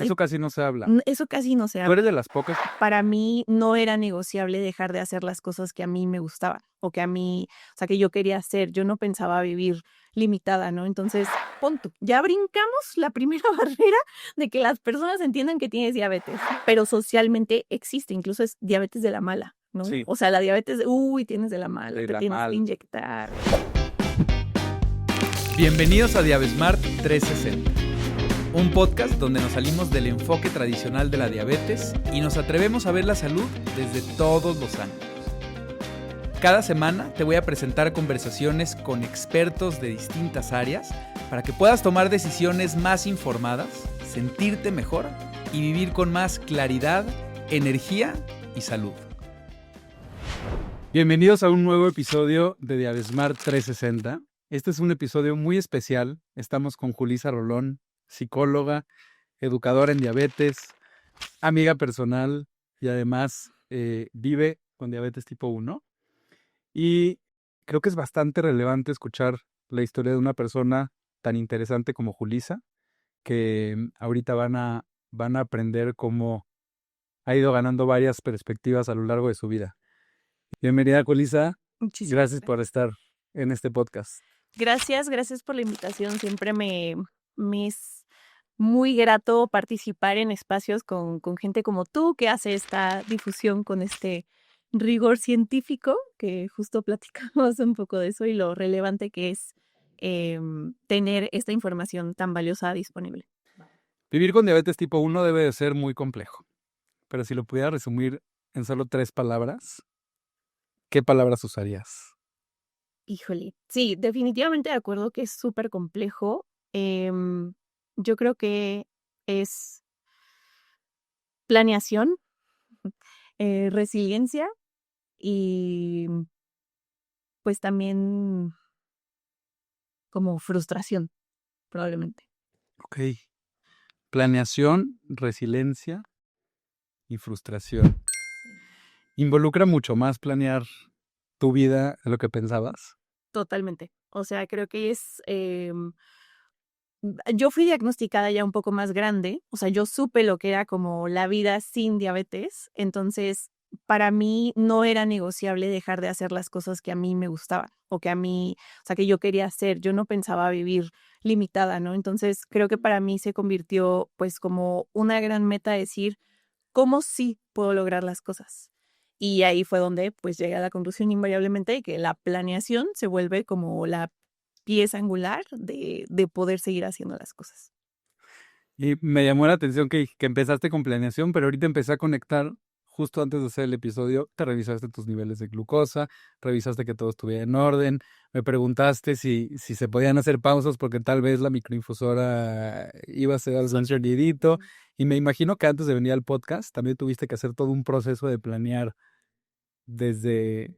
Eso casi no se habla. Eso casi no se Tú habla. eres de las pocas. Para mí no era negociable dejar de hacer las cosas que a mí me gustaban o que a mí, o sea, que yo quería hacer. Yo no pensaba vivir limitada, ¿no? Entonces, punto. Ya brincamos la primera barrera de que las personas entiendan que tienes diabetes, pero socialmente existe, incluso es diabetes de la mala, ¿no? Sí. O sea, la diabetes de, uy, tienes de la mala, De te la tienes mala. que inyectar. Bienvenidos a Diabesmart 360, un podcast donde nos salimos del enfoque tradicional de la diabetes y nos atrevemos a ver la salud desde todos los ángulos. Cada semana te voy a presentar conversaciones con expertos de distintas áreas para que puedas tomar decisiones más informadas, sentirte mejor y vivir con más claridad, energía y salud. Bienvenidos a un nuevo episodio de Diabesmart 360. Este es un episodio muy especial. Estamos con Julissa Rolón, psicóloga, educadora en diabetes, amiga personal y además vive con diabetes tipo 1. Y creo que es bastante relevante escuchar la historia de una persona tan interesante como Julissa, que ahorita van a aprender cómo ha ido ganando varias perspectivas a lo largo de su vida. Bienvenida, Julissa. Muchísimas Gracias por estar en este podcast. Gracias por la invitación. Siempre me es muy grato participar en espacios con gente como tú, que hace esta difusión con este rigor científico, que justo platicamos un poco de eso y lo relevante que es tener esta información tan valiosa disponible. Vivir con diabetes tipo 1 debe de ser muy complejo, pero si lo pudiera resumir en solo 3 palabras, ¿qué palabras usarías? Híjole, sí, definitivamente de acuerdo que es súper complejo. Yo creo que es planeación, resiliencia y pues también como frustración, probablemente. Ok. Planeación, resiliencia y frustración. ¿Involucra mucho más planear tu vida de lo que pensabas? Totalmente. O sea, creo que es... yo fui diagnosticada ya un poco más grande, o sea, yo supe lo que era como la vida sin diabetes, entonces para mí no era negociable dejar de hacer las cosas que a mí me gustaban o que a mí, o sea, que yo quería hacer. Yo no pensaba vivir limitada, ¿no? Entonces creo que para mí se convirtió pues como una gran meta decir, ¿cómo sí puedo lograr las cosas? Y ahí fue donde pues llegué a la conclusión invariablemente de que la planeación se vuelve como la pieza angular de poder seguir haciendo las cosas. Y me llamó la atención que empezaste con planeación, pero ahorita empecé a conectar. Justo antes de hacer el episodio, te revisaste tus niveles de glucosa, revisaste que todo estuviera en orden, me preguntaste si se podían hacer pausas porque tal vez la microinfusora iba a ser algo encendidito. Y me imagino que antes de venir al podcast también tuviste que hacer todo un proceso de planear desde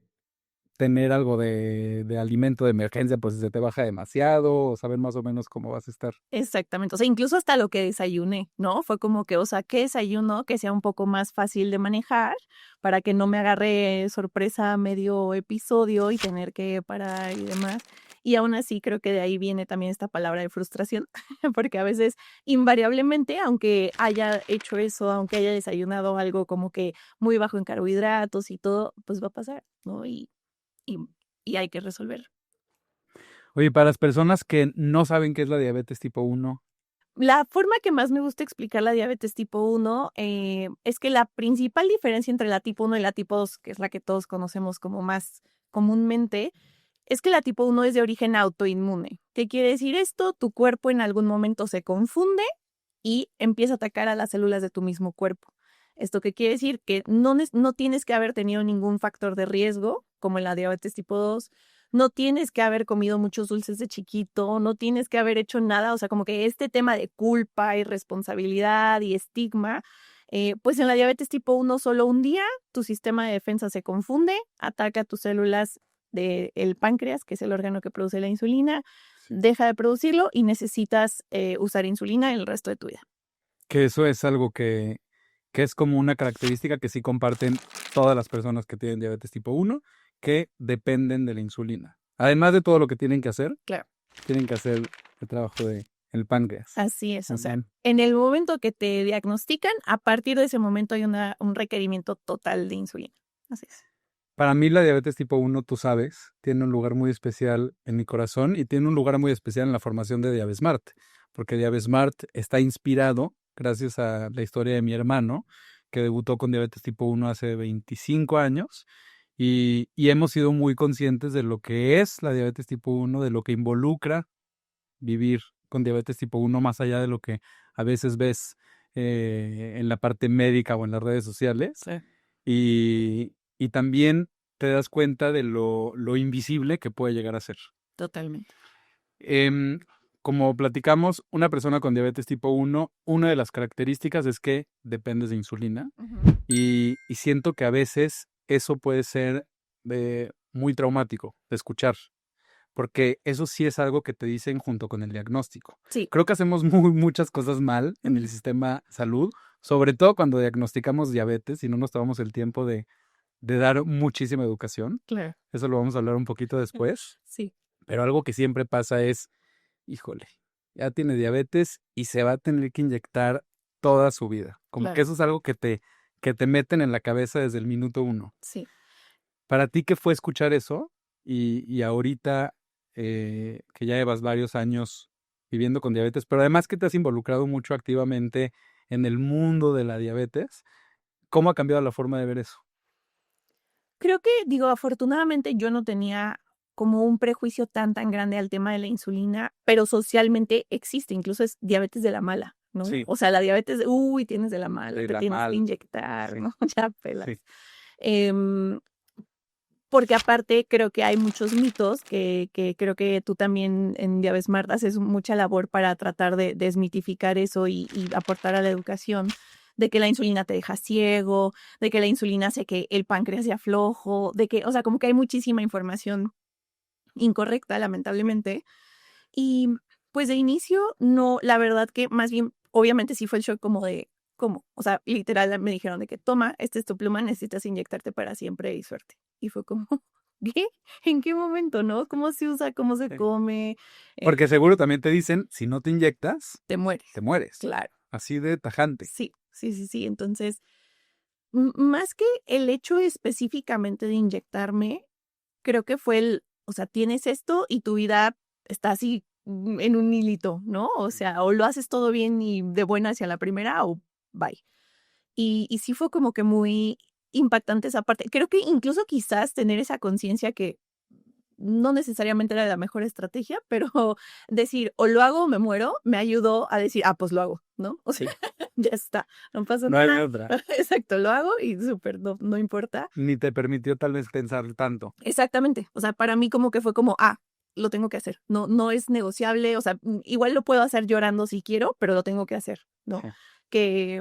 tener algo de alimento de emergencia, pues si se te baja demasiado, o saber más o menos cómo vas a estar. Exactamente, o sea, incluso hasta lo que desayuné, ¿no? Fue como que, o sea, ¿qué desayuno que sea un poco más fácil de manejar para que no me agarre sorpresa medio episodio y tener que parar y demás? Y aún así creo que de ahí viene también esta palabra de frustración, porque a veces invariablemente, aunque haya hecho eso, aunque haya desayunado algo como que muy bajo en carbohidratos y todo, pues va a pasar, ¿no? Y, y hay que resolver. Oye, para las personas que no saben qué es la diabetes tipo 1, La forma que más me gusta explicar la diabetes tipo 1 es que la principal diferencia entre la tipo 1 y la tipo 2, que es la que todos conocemos como más comúnmente, es que la tipo 1 es de origen autoinmune. ¿Qué quiere decir esto? Tu cuerpo en algún momento se confunde y empieza a atacar a las células de tu mismo cuerpo. ¿Esto qué quiere decir? Que no tienes que haber tenido ningún factor de riesgo, como en la diabetes tipo 2, no tienes que haber comido muchos dulces de chiquito, no tienes que haber hecho nada, o sea, como que este tema de culpa y responsabilidad y estigma, pues en la diabetes tipo 1 solo un día tu sistema de defensa se confunde, ataca tus células del páncreas, que es el órgano que produce la insulina, deja de producirlo y necesitas usar insulina el resto de tu vida. que eso es algo que es como una característica que sí comparten todas las personas que tienen diabetes tipo 1, que dependen de la insulina. Además de todo lo que tienen que hacer, Claro. tienen que hacer el trabajo de el páncreas. Así es, o sea, Ujú. en el momento que te diagnostican, a partir de ese momento hay un requerimiento total de insulina. Así es. Para mí la diabetes tipo 1, tú sabes, tiene un lugar muy especial en mi corazón y tiene un lugar muy especial en la formación de Diabesmart, porque Diabesmart está inspirado gracias a la historia de mi hermano, que debutó con diabetes tipo 1 hace 25 años y hemos sido muy conscientes de lo que es la diabetes tipo 1, de lo que involucra vivir con diabetes tipo 1, más allá de lo que a veces ves en la parte médica o en las redes sociales. Sí. Y también te das cuenta de lo invisible que puede llegar a ser. Totalmente. Em, Como platicamos, una persona con diabetes tipo 1, una de las características es que dependes de insulina y siento que a veces eso puede ser muy traumático de escuchar, porque eso sí es algo que te dicen junto con el diagnóstico. Sí. Creo que hacemos muchas cosas mal en el sistema salud, sobre todo cuando diagnosticamos diabetes y no nos tomamos el tiempo de dar muchísima educación. Claro. Eso lo vamos a hablar un poquito después. Sí. Pero algo que siempre pasa es, híjole, ya tiene diabetes y se va a tener que inyectar toda su vida. Como Claro. que eso es algo que te meten en la cabeza desde el minuto 1. Sí. Para ti, ¿qué fue escuchar eso? Y ahorita que ya llevas varios años viviendo con diabetes, pero además que te has involucrado mucho activamente en el mundo de la diabetes, ¿cómo ha cambiado la forma de ver eso? Creo que, digo, afortunadamente yo no tenía como un prejuicio tan grande al tema de la insulina, pero socialmente existe, incluso es diabetes de la mala, ¿no? Sí. O sea, la diabetes, uy, tienes de la mala, De te la tienes que mala. inyectar, Sí. ¿no? Ya pelas. Sí. Porque aparte creo que hay muchos mitos que creo que tú también en Diabesmart haces mucha labor para tratar de desmitificar eso y aportar a la educación, de que la insulina te deja ciego, de que la insulina hace que el páncreas sea flojo, de que, o sea, como que hay muchísima información incorrecta, lamentablemente. Y pues de inicio, no, la verdad que más bien, obviamente sí fue el shock como de, ¿cómo? O sea, literal me dijeron de que toma, esta es tu pluma, necesitas inyectarte para siempre y suerte. Y fue como, ¿qué? ¿En qué momento, no? ¿Cómo se usa? ¿Cómo se Sí. come? Porque seguro también te dicen, si no te inyectas, Te mueres. te mueres. Claro. Así de tajante. Sí, sí, sí, sí. Entonces, más que el hecho específicamente de inyectarme, creo que fue o sea, tienes esto y tu vida está así en un hilito, ¿no? O sea, o lo haces todo bien y de buena hacia la primera o bye. Y sí fue como que muy impactante esa parte. Creo que incluso quizás tener esa conciencia que no necesariamente era la mejor estrategia, pero decir o lo hago o me muero, me ayudó a decir, pues lo hago, ¿no? O sea, ya está, no pasa No hay nada. otra. Exacto, lo hago y súper, no importa. Ni te permitió tal vez pensar tanto. Exactamente. O sea, para mí como que fue como, lo tengo que hacer. No es negociable. O sea, igual lo puedo hacer llorando si quiero, pero lo tengo que hacer, ¿no? Sí. Que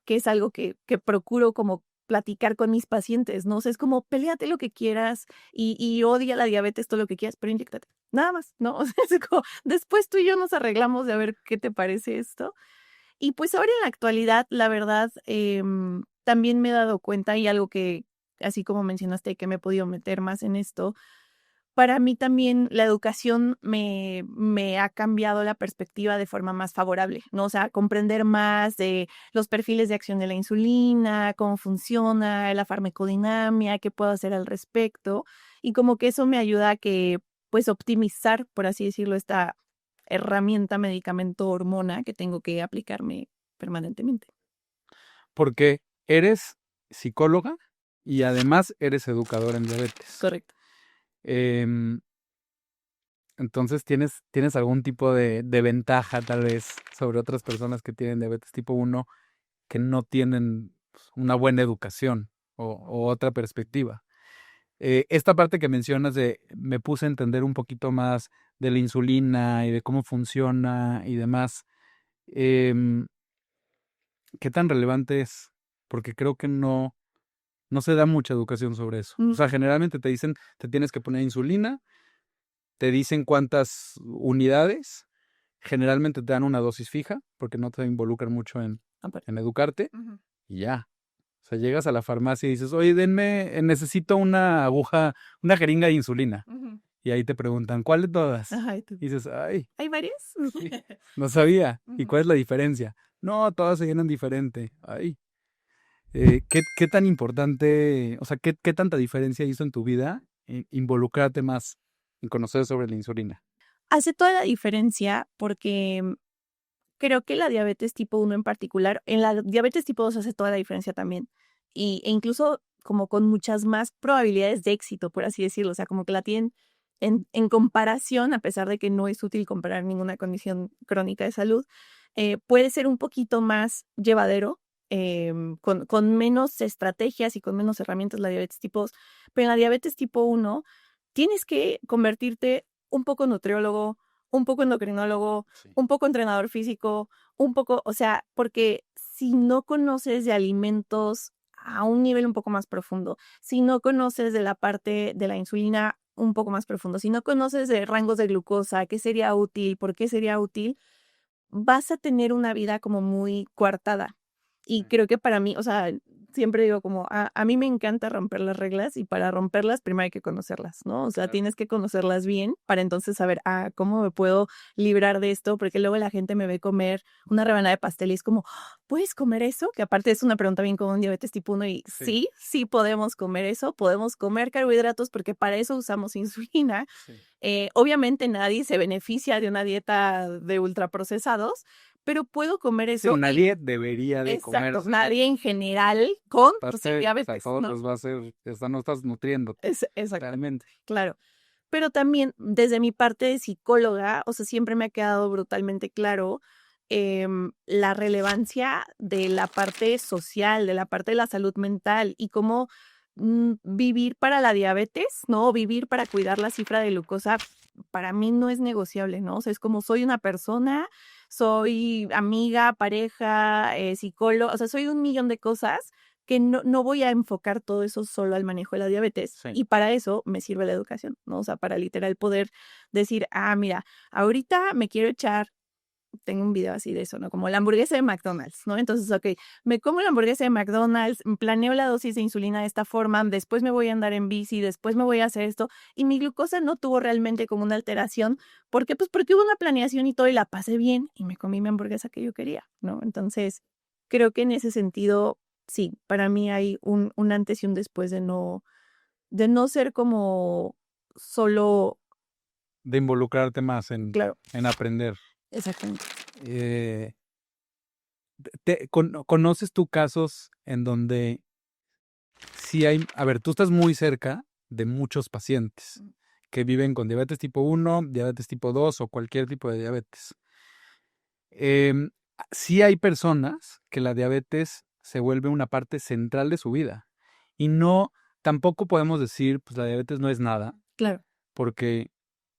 es algo que procuro como platicar con mis pacientes, ¿no? O sea, es como, péleate lo que quieras y odia la diabetes, todo lo que quieras, pero inyéctate. Nada más, ¿no? O sea, es como, después tú y yo nos arreglamos de a ver qué te parece esto. Y pues ahora en la actualidad, la verdad, también me he dado cuenta y algo que, así como mencionaste, que me he podido meter más en esto, para mí también la educación me ha cambiado la perspectiva de forma más favorable, ¿no? O sea, comprender más de los perfiles de acción de la insulina, cómo funciona, la farmacodinamia, qué puedo hacer al respecto. Y como que eso me ayuda a que, pues, optimizar, por así decirlo, esta herramienta, medicamento, hormona que tengo que aplicarme permanentemente. Porque eres psicóloga y además eres educadora en diabetes. Correcto. Em, entonces tienes algún tipo de ventaja tal vez sobre otras personas que tienen diabetes tipo 1 que no tienen pues, una buena educación o otra perspectiva. Esta parte que mencionas me puse a entender un poquito más de la insulina y de cómo funciona y demás. Em, ¿Qué tan relevante es? Porque creo que no se da mucha educación sobre eso. O sea, generalmente te dicen, te tienes que poner insulina, te dicen cuántas unidades, generalmente te dan una dosis fija, porque no te involucran mucho en educarte, y ya. O sea, llegas a la farmacia y dices, oye, necesito una aguja, una jeringa de insulina. y ahí te preguntan, ¿cuál de todas? Ajá, ¿y tú? Y dices, ay, ¿Hay varias? sí, no sabía. ¿Y Ujú. cuál es la diferencia? No, todas se llenan diferente. Ay, ¿qué tan importante, o sea, qué tanta diferencia hizo en tu vida involucrarte más en conocer sobre la insulina? Hace toda la diferencia porque creo que la diabetes tipo 1 en particular, en la diabetes tipo 2 hace toda la diferencia también. E incluso como con muchas más probabilidades de éxito, por así decirlo. O sea, como que la tienen en comparación, a pesar de que no es útil comparar ninguna condición crónica de salud, puede ser un poquito más llevadero, con menos estrategias y con menos herramientas la diabetes tipo 2. Pero en la diabetes tipo 1 tienes que convertirte un poco nutriólogo, un poco endocrinólogo, Sí. un poco entrenador físico, un poco, o sea, porque si no conoces de alimentos a un nivel un poco más profundo, si no conoces de la parte de la insulina un poco más profundo, si no conoces de rangos de glucosa, qué sería útil, por qué sería útil, vas a tener una vida como muy coartada. Y Sí. creo que para mí, o sea, siempre digo como, a mí me encanta romper las reglas y para romperlas primero hay que conocerlas, ¿no? O sea, Claro. tienes que conocerlas bien para entonces saber, ¿cómo me puedo librar de esto? Porque luego la gente me ve comer una rebanada de pastel y es como, ¿puedes comer eso? Que aparte es una pregunta bien común, diabetes tipo 1 y Sí. sí podemos comer eso, podemos comer carbohidratos porque para eso usamos insulina. Sí. Obviamente nadie se beneficia de una dieta de ultraprocesados, pero puedo comer Sí, eso y nadie debería de exacto, comerse. nadie en general con Aparte, o sea, diabetes, todos ¿no? los va a hacer, no estás nutriendo Exacto, realmente. claro. Pero también desde mi parte de psicóloga, o sea, siempre me ha quedado brutalmente claro, la relevancia de la parte social, de la parte de la salud mental y cómo, vivir para la diabetes, ¿no? Vivir para cuidar la cifra de glucosa, para mí no es negociable, ¿no? O sea, es como soy una persona, soy amiga, pareja, psicóloga, o sea, soy un millón de cosas que no voy a enfocar todo eso solo al manejo de la diabetes. Sí. Y para eso me sirve la educación, ¿no? O sea, para literal poder decir, mira, ahorita me quiero echar, tengo un video así de eso, ¿no? Como la hamburguesa de McDonald's, ¿no? Entonces, ok, me como la hamburguesa de McDonald's, planeo la dosis de insulina de esta forma, después me voy a andar en bici, después me voy a hacer esto, y mi glucosa no tuvo realmente como una alteración. ¿Por qué? Pues porque hubo una planeación y todo, y la pasé bien, y me comí mi hamburguesa que yo quería, ¿no? Entonces, creo que en ese sentido, sí, para mí hay un antes y un después de no ser como solo, De involucrarte más claro, en aprender. exactamente. Eh, ¿Conoces tú casos en donde sí hay, a ver, tú estás muy cerca de muchos pacientes que viven con diabetes tipo 1, diabetes tipo 2 o cualquier tipo de diabetes? Em, sí hay personas que la diabetes se vuelve una parte central de su vida y no, tampoco podemos decir, pues la diabetes no es nada, Claro, porque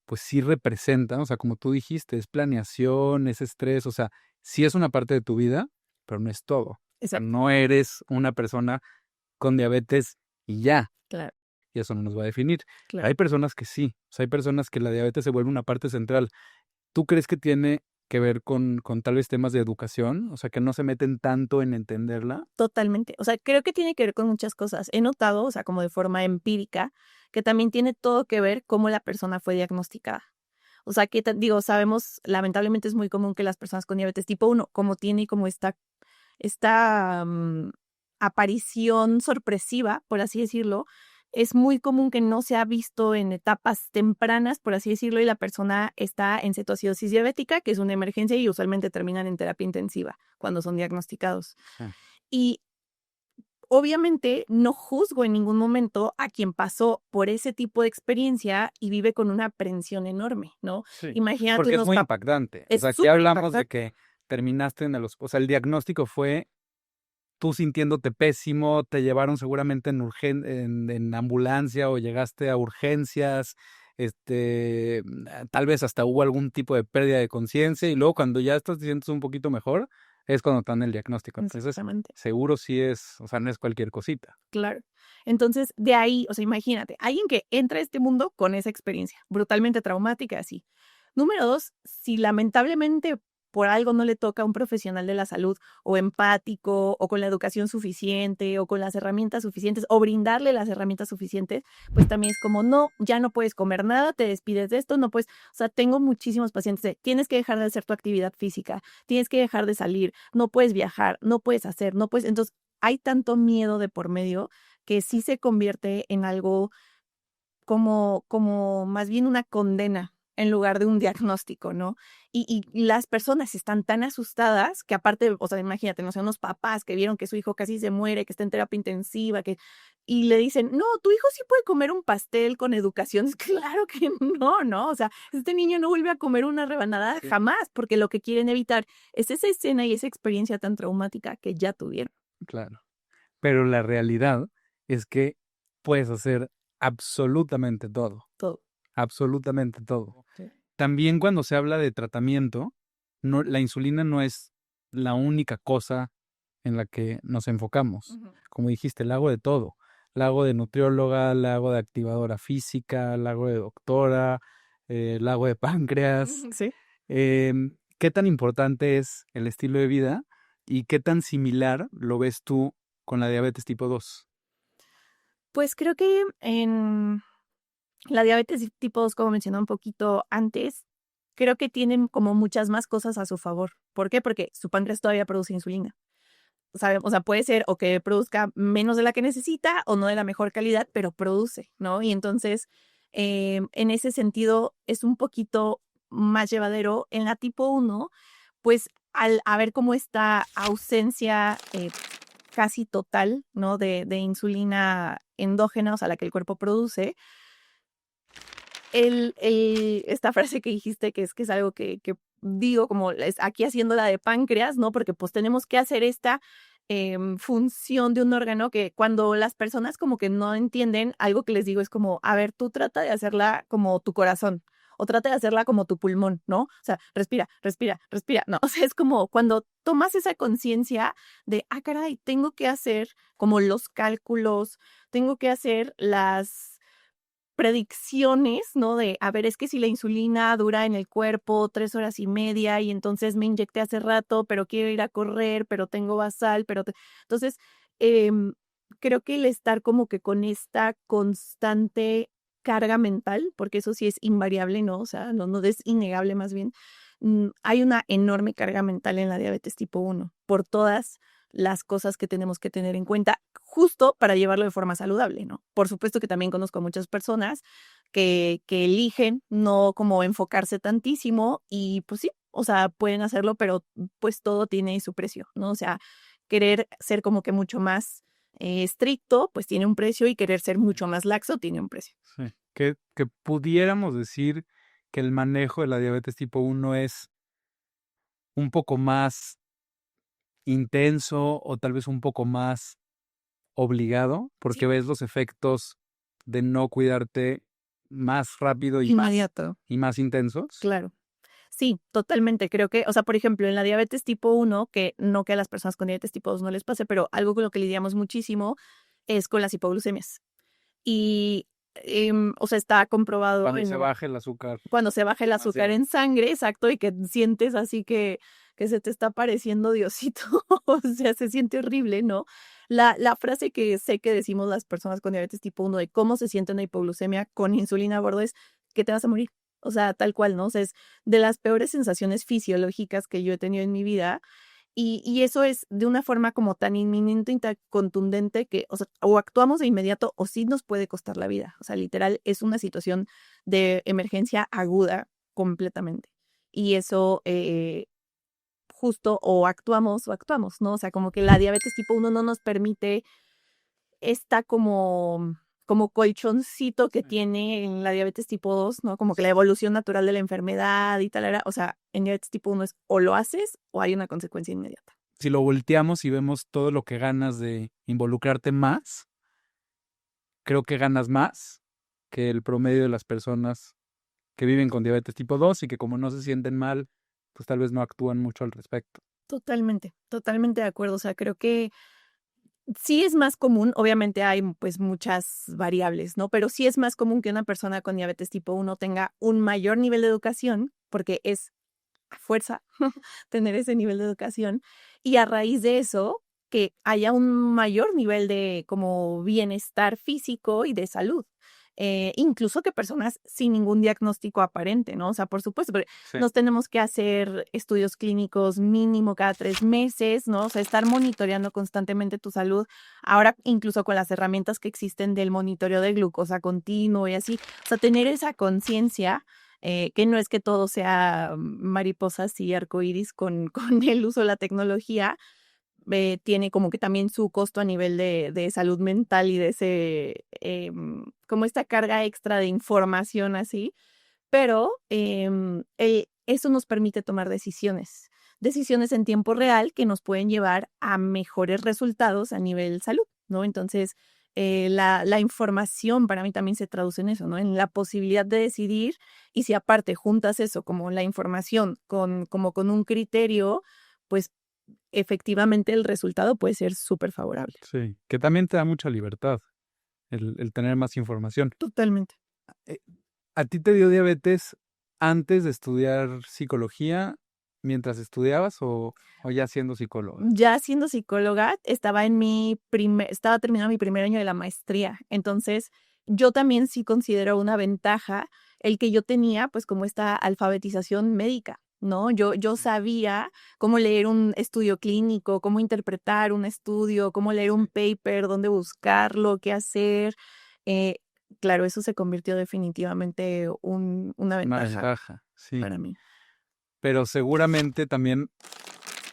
pues sí representan, o sea, como tú dijiste, es planeación, es estrés, o sea, sí es una parte de tu vida, pero no es todo. O sea, exacto, no eres una persona con diabetes y ya, claro, y eso no nos va a definir. Pero claro. hay personas que sí, o sea, hay personas que la diabetes se vuelve una parte central. ¿Tú crees que tiene que ver con tal vez temas de educación? O sea, que no se meten tanto en entenderla. Totalmente. O sea, creo que tiene que ver con muchas cosas. He notado, o sea, como de forma empírica, que también tiene todo que ver cómo la persona fue diagnosticada. O sea, que digo, sabemos, lamentablemente es muy común que las personas con diabetes tipo 1, como tiene como esta aparición sorpresiva, por así decirlo, es muy común que no se ha visto en etapas tempranas, por así decirlo, y la persona está en cetoacidosis diabética, que es una emergencia y usualmente terminan en terapia intensiva cuando son diagnosticados. Sí. Y obviamente no juzgo en ningún momento a quien pasó por ese tipo de experiencia y vive con una aprensión enorme, ¿no? Sí, Imagínate porque es unos muy impactante. O es sea, aquí súper hablamos de impactante. que terminaste en el hospital. O sea, el diagnóstico fue tú sintiéndote pésimo, te llevaron seguramente en ambulancia o llegaste a urgencias, tal vez hasta hubo algún tipo de pérdida de conciencia y luego cuando ya te sientes un poquito mejor es cuando te dan el diagnóstico. Entonces, Exactamente, seguro sí es, o sea, no es cualquier cosita. claro. Entonces, de ahí, o sea, imagínate, alguien que entra a este mundo con esa experiencia brutalmente traumática, así. Número 2, si lamentablemente por algo no le toca a un profesional de la salud o empático o con la educación suficiente o con las herramientas suficientes o brindarle las herramientas suficientes, pues también es como, no, ya no puedes comer nada, te despides de esto, no puedes, o sea, tengo muchísimos pacientes de, tienes que dejar de hacer tu actividad física, tienes que dejar de salir, no puedes viajar, no puedes hacer, no puedes, entonces hay tanto miedo de por medio que sí se convierte en algo como más bien una condena en lugar de un diagnóstico, ¿no? Y las personas están tan asustadas que aparte, o sea, imagínate, no sé, unos papás que vieron que su hijo casi se muere, que está en terapia intensiva, y le dicen, no, tu hijo sí puede comer un pastel con educación. Es claro que no, ¿no? O sea, este niño no vuelve a comer una rebanada Sí. jamás, porque lo que quieren evitar es esa escena y esa experiencia tan traumática que ya tuvieron. Claro. Pero la realidad es que puedes hacer absolutamente todo. Todo. Absolutamente todo. Sí. También cuando se habla de tratamiento, la insulina no es la única cosa en la que nos enfocamos. Como dijiste, la hago de todo. La hago de nutrióloga, la hago de activadora física, la hago de doctora, la hago de páncreas. Sí. ¿Qué tan importante es el estilo de vida y qué tan similar lo ves tú con la diabetes tipo 2? Pues creo que en la diabetes tipo 2, como mencioné un poquito antes, creo que tienen como muchas más cosas a su favor. ¿Por qué? Porque su páncreas todavía produce insulina. O sea, puede ser o que produzca menos de la que necesita o no de la mejor calidad, pero produce, ¿no? Y entonces, en ese sentido, es un poquito más llevadero. En la tipo 1, pues al haber como esta ausencia casi total, ¿no? De insulina endógena, o sea, la que el cuerpo produce, esta frase que dijiste que es algo que digo como aquí haciendo la de páncreas, ¿no? Porque pues tenemos que hacer esta función de un órgano que cuando las personas como que no entienden, algo que les digo es como, a ver, tú trata de hacerla como tu corazón o trata de hacerla como tu pulmón, ¿no? O sea, respira, respira, respira, no, o sea, es como cuando tomas esa conciencia de, ah, caray, tengo que hacer como los cálculos, tengo que hacer las predicciones, ¿no? De, a ver, es que si la insulina dura en el cuerpo 3 horas y media y entonces me inyecté hace rato, pero quiero ir a correr, pero tengo basal, Entonces, em, creo que el estar como que con esta constante carga mental, porque eso sí es invariable, ¿no? O sea, no es innegable más bien. Hay una enorme carga mental en la diabetes tipo 1 por todas las cosas que tenemos que tener en cuenta justo para llevarlo de forma saludable, ¿no? Por supuesto que también conozco a muchas personas que eligen no como enfocarse tantísimo y pues sí, o sea, pueden hacerlo, pero pues todo tiene su precio, ¿no? O sea, querer ser como que mucho más estricto, pues tiene un precio y querer ser mucho más laxo tiene un precio. Sí. Que pudiéramos decir que el manejo de la diabetes tipo 1 es un poco más intenso o tal vez un poco más obligado, porque Sí. ves los efectos de no cuidarte más rápido Inmediato. y más intensos. Claro. Sí, totalmente. Creo que, o sea, por ejemplo, en la diabetes tipo 1, que no que a las personas con diabetes tipo 2 no les pase, pero algo con lo que lidiamos muchísimo es con las hipoglucemias. Y, o sea, está comprobado Cuando se baje el azúcar. cuando se baja el azúcar en sangre, exacto, y que sientes así que se te está apareciendo Diosito, o sea, se siente horrible, ¿no? La frase que sé que decimos las personas con diabetes tipo 1 de cómo se siente una hipoglucemia con insulina a bordo es que te vas a morir. O sea, tal cual, ¿no? O sea, es de las peores sensaciones fisiológicas que yo he tenido en mi vida. Y eso es de una forma como tan inminente y tan contundente que, o sea, o actuamos de inmediato o sí nos puede costar la vida. O sea, literal, es una situación de emergencia aguda completamente. Y eso justo o actuamos, ¿no? O sea, como que la diabetes tipo 1 no nos permite esta como colchoncito que tiene en la diabetes tipo 2, ¿no? Como que la evolución natural de la enfermedad y tal, o sea, en diabetes tipo 1 es o lo haces o hay una consecuencia inmediata. Si lo volteamos y vemos todo lo que ganas de involucrarte más, creo que ganas más que el promedio de las personas que viven con diabetes tipo 2 y que como no se sienten mal, pues tal vez no actúan mucho al respecto. Totalmente, totalmente de acuerdo. O sea, creo que sí es más común, obviamente hay pues muchas variables, ¿no? Pero sí es más común que una persona con diabetes tipo 1 tenga un mayor nivel de educación, porque es fuerza tener ese nivel de educación y a raíz de eso que haya un mayor nivel de como bienestar físico y de salud. Incluso que personas sin ningún diagnóstico aparente, ¿no? O sea, por supuesto, pero Sí. nos tenemos que hacer estudios clínicos mínimo cada 3 meses, ¿no? O sea, estar monitoreando constantemente tu salud. Ahora, incluso con las herramientas que existen del monitoreo de glucosa continuo y así. O sea, tener esa conciencia, que no es que todo sea mariposas y arcoíris con el uso de la tecnología, tiene como que también su costo a nivel de salud mental y de ese, como esta carga extra de información así, pero eso nos permite tomar decisiones en tiempo real que nos pueden llevar a mejores resultados a nivel salud, ¿no? Entonces, la información para mí también se traduce en eso, ¿no? En la posibilidad de decidir y si aparte juntas eso como la información como con un criterio, pues efectivamente el resultado puede ser súper favorable. Sí, que también te da mucha libertad el tener más información. Totalmente. Eh, ¿A ti te dio diabetes antes de estudiar psicología, mientras estudiabas o ya siendo psicóloga? Ya siendo psicóloga, estaba terminando mi primer año de la maestría. Entonces, yo también sí considero una ventaja el que yo tenía, pues, como esta alfabetización médica, ¿no? Yo sabía cómo leer un estudio clínico, cómo interpretar un estudio, cómo leer un paper, dónde buscarlo, qué hacer. Eh, claro, eso se convirtió definitivamente una Una ventaja ventaja, sí. para mí. Pero seguramente también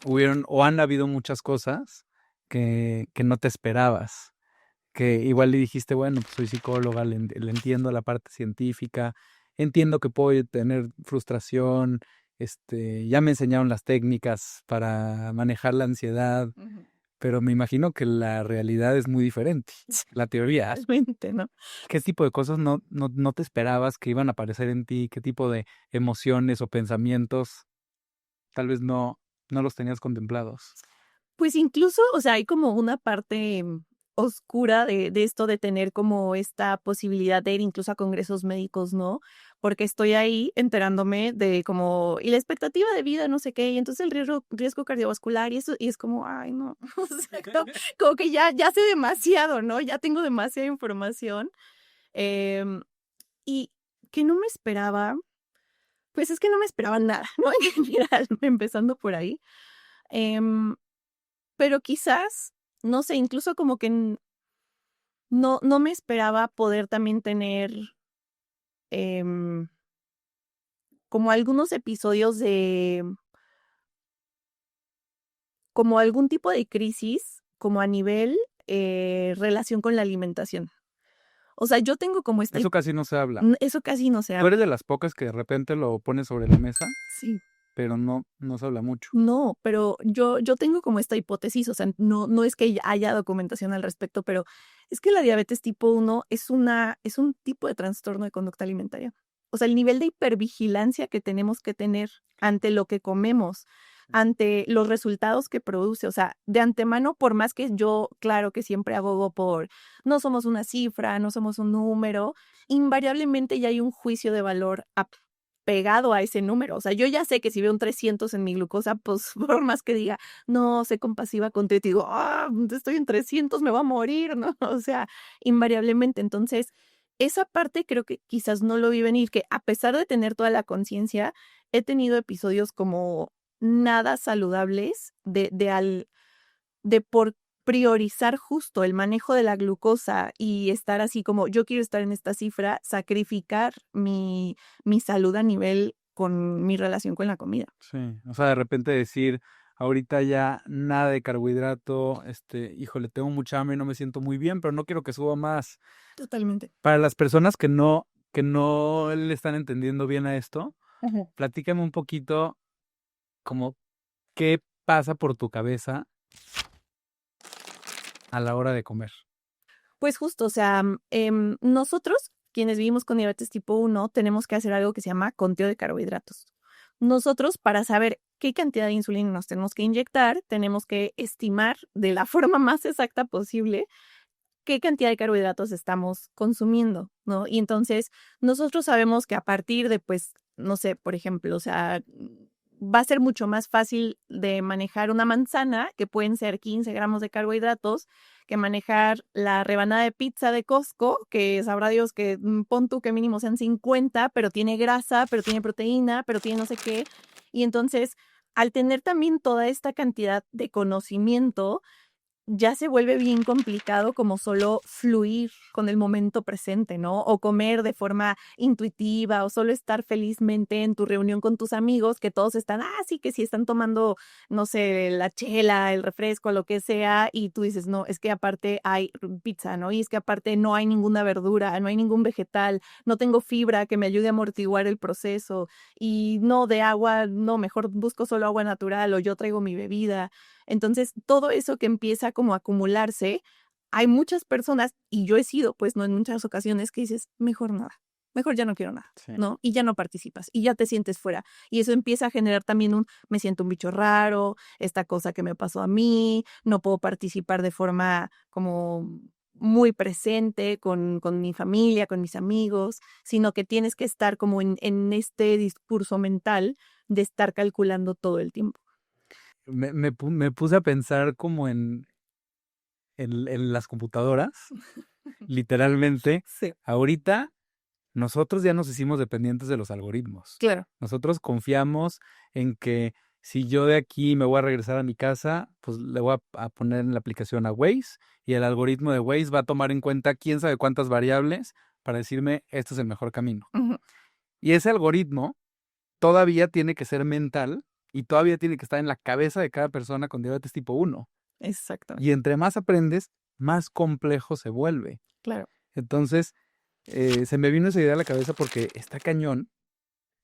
hubieron o han habido muchas cosas que no te esperabas. Que igual le dijiste, bueno, pues soy psicóloga, le entiendo la parte científica, entiendo que puedo tener frustración, ya me enseñaron las técnicas para manejar la ansiedad, Ujú. pero me imagino que la realidad es muy diferente. La teoría, Realmente, ¿no? ¿qué tipo de cosas no te esperabas que iban a aparecer en ti? ¿Qué tipo de emociones o pensamientos tal vez no los tenías contemplados? Pues incluso, o sea, hay como una parte oscura de esto de tener como esta posibilidad de ir incluso a congresos médicos, ¿no? Porque estoy ahí enterándome de como, y la expectativa de vida, no sé qué, y entonces el riesgo cardiovascular y eso, y es como, ay, no, o sea, como que ya sé demasiado, ¿no? Ya tengo demasiada información. em, y que no me esperaba, pues es que no me esperaba nada, ¿no? En general, empezando por ahí. Em, pero quizás, no sé, incluso como que no me esperaba poder también tener, em, como algunos episodios de como algún tipo de crisis, como a nivel, relación con la alimentación. O sea, yo tengo como esta Eso casi no se habla. eso casi no se Tú habla. eres de las pocas que de repente lo pones sobre la mesa, Sí. pero no se habla mucho. No, pero yo tengo como esta hipótesis, o sea, no es que haya documentación al respecto, pero es que la diabetes tipo 1 es un tipo de trastorno de conducta alimentaria. O sea, el nivel de hipervigilancia que tenemos que tener ante lo que comemos, ante los resultados que produce, o sea, de antemano, por más que yo, claro que siempre abogo por no somos una cifra, no somos un número, invariablemente ya hay un juicio de valor pegado a ese número. O sea, yo ya sé que si veo un 300 en mi glucosa, pues, por más que diga: "No, sé compasiva contigo", y te digo: estoy en 300, me voy a morir", ¿no? O sea, invariablemente. Entonces, esa parte creo que quizás no lo vi venir, que a pesar de tener toda la conciencia, he tenido episodios como nada saludables de por priorizar justo el manejo de la glucosa y estar así como yo quiero estar en esta cifra, sacrificar mi salud a nivel con mi relación con la comida. Sí, o sea, de repente decir, ahorita ya nada de carbohidrato, híjole, tengo mucha hambre y no me siento muy bien, pero no quiero que suba más. Totalmente. Para las personas que no le están entendiendo bien a esto, Ujú. platícame un poquito como qué pasa por tu cabeza a la hora de comer. Pues justo, o sea, nosotros, quienes vivimos con diabetes tipo 1, tenemos que hacer algo que se llama conteo de carbohidratos. Nosotros, para saber qué cantidad de insulina nos tenemos que inyectar, tenemos que estimar de la forma más exacta posible qué cantidad de carbohidratos estamos consumiendo, ¿no? Y entonces, nosotros sabemos que a partir de, pues, no sé, por ejemplo, o sea, va a ser mucho más fácil de manejar una manzana, que pueden ser 15 gramos de carbohidratos, que manejar la rebanada de pizza de Costco, que sabrá Dios que pon tú que mínimo sean 50, pero tiene grasa, pero tiene proteína, pero tiene no sé qué. Y entonces, al tener también toda esta cantidad de conocimiento, ya se vuelve bien complicado como solo fluir con el momento presente, ¿no? O comer de forma intuitiva o solo estar felizmente en tu reunión con tus amigos, que todos están, sí, que sí están tomando, no sé, la chela, el refresco, lo que sea, y tú dices, no, es que aparte hay pizza, ¿no? Y es que aparte no hay ninguna verdura, no hay ningún vegetal, no tengo fibra que me ayude a amortiguar el proceso, y no de agua, no, mejor busco solo agua natural o yo traigo mi bebida. Entonces, todo eso que empieza como a acumularse, hay muchas personas, y yo he sido, pues, no en muchas ocasiones, que dices, mejor nada, mejor ya no quiero nada, Sí. ¿no? Y ya no participas, y ya te sientes fuera. Y eso empieza a generar también me siento un bicho raro, esta cosa que me pasó a mí, no puedo participar de forma como muy presente con mi familia, con mis amigos, sino que tienes que estar como en este discurso mental de estar calculando todo el tiempo. Me puse a pensar como en las computadoras, literalmente. Sí, Ahorita nosotros ya nos hicimos dependientes de los algoritmos. claro. Nosotros confiamos en que si yo de aquí me voy a regresar a mi casa, pues le voy a poner en la aplicación a Waze y el algoritmo de Waze va a tomar en cuenta quién sabe cuántas variables para decirme este es el mejor camino. Ujú. Y ese algoritmo todavía tiene que ser mental y todavía tiene que estar en la cabeza de cada persona con diabetes tipo 1. Exactamente, Y entre más aprendes, más complejo se vuelve. claro. Entonces, se me vino esa idea a la cabeza porque está cañón.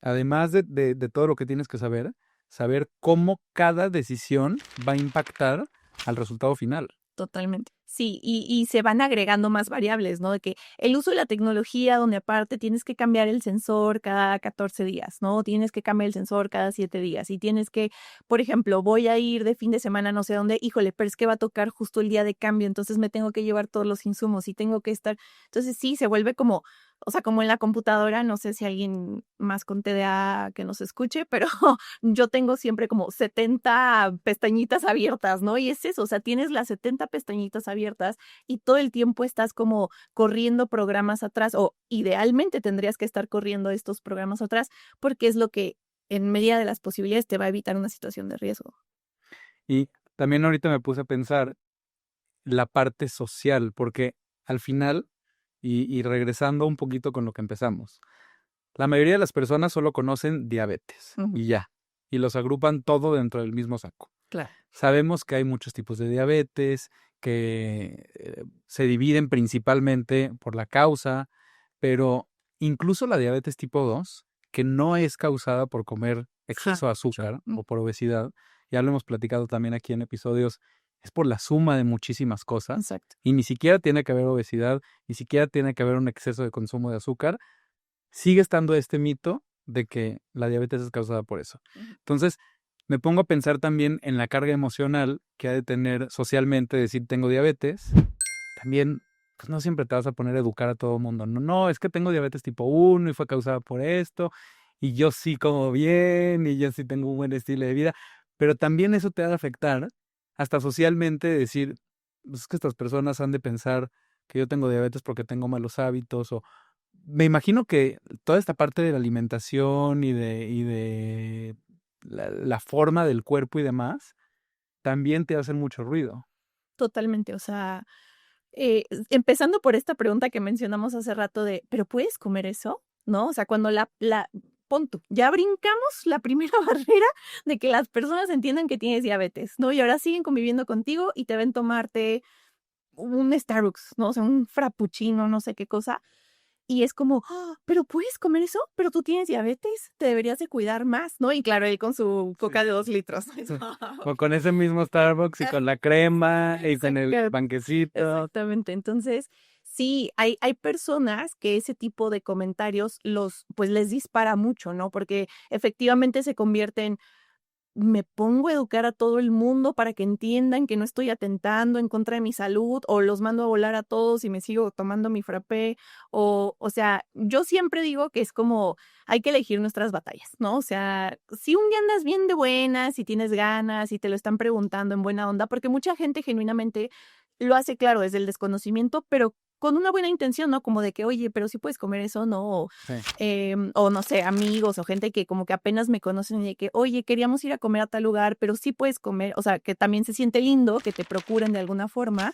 Además de todo lo que tienes que saber cómo cada decisión va a impactar al resultado final. Totalmente. Sí, y se van agregando más variables, ¿no? De que el uso de la tecnología, donde aparte tienes que cambiar el sensor cada 14 días, ¿no? Tienes que cambiar el sensor cada 7 días y tienes que, por ejemplo, voy a ir de fin de semana no sé dónde, híjole, pero es que va a tocar justo el día de cambio, entonces me tengo que llevar todos los insumos y tengo que estar. Entonces sí, se vuelve como, o sea, como en la computadora, no sé si alguien más con TDA que nos escuche, pero yo tengo siempre como 70 pestañitas abiertas, ¿no? Y es eso, o sea, tienes las 70 pestañitas abiertas y todo el tiempo estás como corriendo programas atrás, o idealmente tendrías que estar corriendo estos programas atrás, porque es lo que en medida de las posibilidades te va a evitar una situación de riesgo. Y también ahorita me puse a pensar la parte social, porque al final, y regresando un poquito con lo que empezamos, la mayoría de las personas solo conocen diabetes Ujú. y ya, y los agrupan todo dentro del mismo saco. Claro. Sabemos que hay muchos tipos de diabetes, que se dividen principalmente por la causa, pero incluso la diabetes tipo 2, que no es causada por comer exceso de azúcar Mm. o por obesidad, ya lo hemos platicado también aquí en episodios, es por la suma de muchísimas cosas Exacto. y ni siquiera tiene que haber obesidad, ni siquiera tiene que haber un exceso de consumo de azúcar. Sigue estando este mito de que la diabetes es causada por eso. Ujú. Entonces, me pongo a pensar también en la carga emocional que ha de tener socialmente decir tengo diabetes. También, pues no siempre te vas a poner a educar a todo el mundo. No, no, es que tengo diabetes tipo 1 y fue causada por esto, y yo sí como bien, y yo sí tengo un buen estilo de vida. Pero también eso te va a afectar hasta socialmente decir, pues es que estas personas han de pensar que yo tengo diabetes porque tengo malos hábitos o me imagino que toda esta parte de la alimentación y de la forma del cuerpo y demás, también te hacen mucho ruido. Totalmente, o sea, empezando por esta pregunta que mencionamos hace rato de, ¿pero puedes comer eso? ¿No? O sea, cuando pon tú, ya brincamos la primera barrera de que las personas entiendan que tienes diabetes, ¿no? Y ahora siguen conviviendo contigo y te ven tomarte un Starbucks, ¿no? O sea, un frappuccino, no sé qué cosa. Y es como, ¿pero puedes comer eso? ¿Pero tú tienes diabetes? Te deberías de cuidar más, ¿no? Y claro, él con su coca de 2 litros. O con ese mismo Starbucks y con la crema y con el Exacto. panquecito. Exactamente. Entonces, sí, hay personas que ese tipo de comentarios pues les dispara mucho, ¿no? Porque efectivamente se convierten me pongo a educar a todo el mundo para que entiendan que no estoy atentando en contra de mi salud, o los mando a volar a todos y me sigo tomando mi frappé, o sea, yo siempre digo que es como hay que elegir nuestras batallas, ¿no? O sea, si un día andas bien de buenas, si tienes ganas, y te lo están preguntando en buena onda, porque mucha gente genuinamente lo hace, claro, desde el desconocimiento, pero con una buena intención, ¿no? Como de que, oye, pero sí puedes comer eso, ¿no? Sí. O no sé, amigos o gente que como que apenas me conocen y de que, oye, queríamos ir a comer a tal lugar, pero sí puedes comer, o sea, que también se siente lindo que te procuren de alguna forma,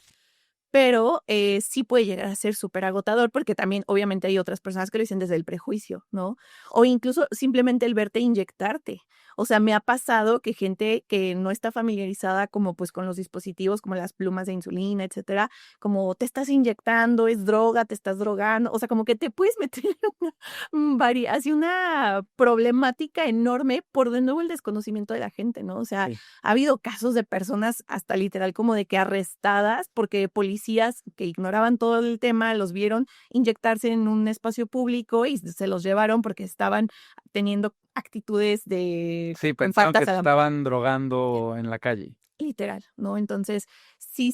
pero sí puede llegar a ser súper agotador porque también obviamente hay otras personas que lo dicen desde el prejuicio, ¿no? O incluso simplemente el verte inyectarte. O sea, me ha pasado que gente que no está familiarizada como pues con los dispositivos como las plumas de insulina, etcétera, como te estás inyectando, es droga, te estás drogando, o sea, como que te puedes meter en así una problemática enorme por de nuevo el desconocimiento de la gente, ¿no? O sea, Sí. ha habido casos de personas hasta literal como de que arrestadas porque policías que ignoraban todo el tema los vieron inyectarse en un espacio público y se los llevaron porque estaban teniendo actitudes de Sí, pensaron que faltas a la estaban drogando en la calle. literal, ¿no? Entonces, sí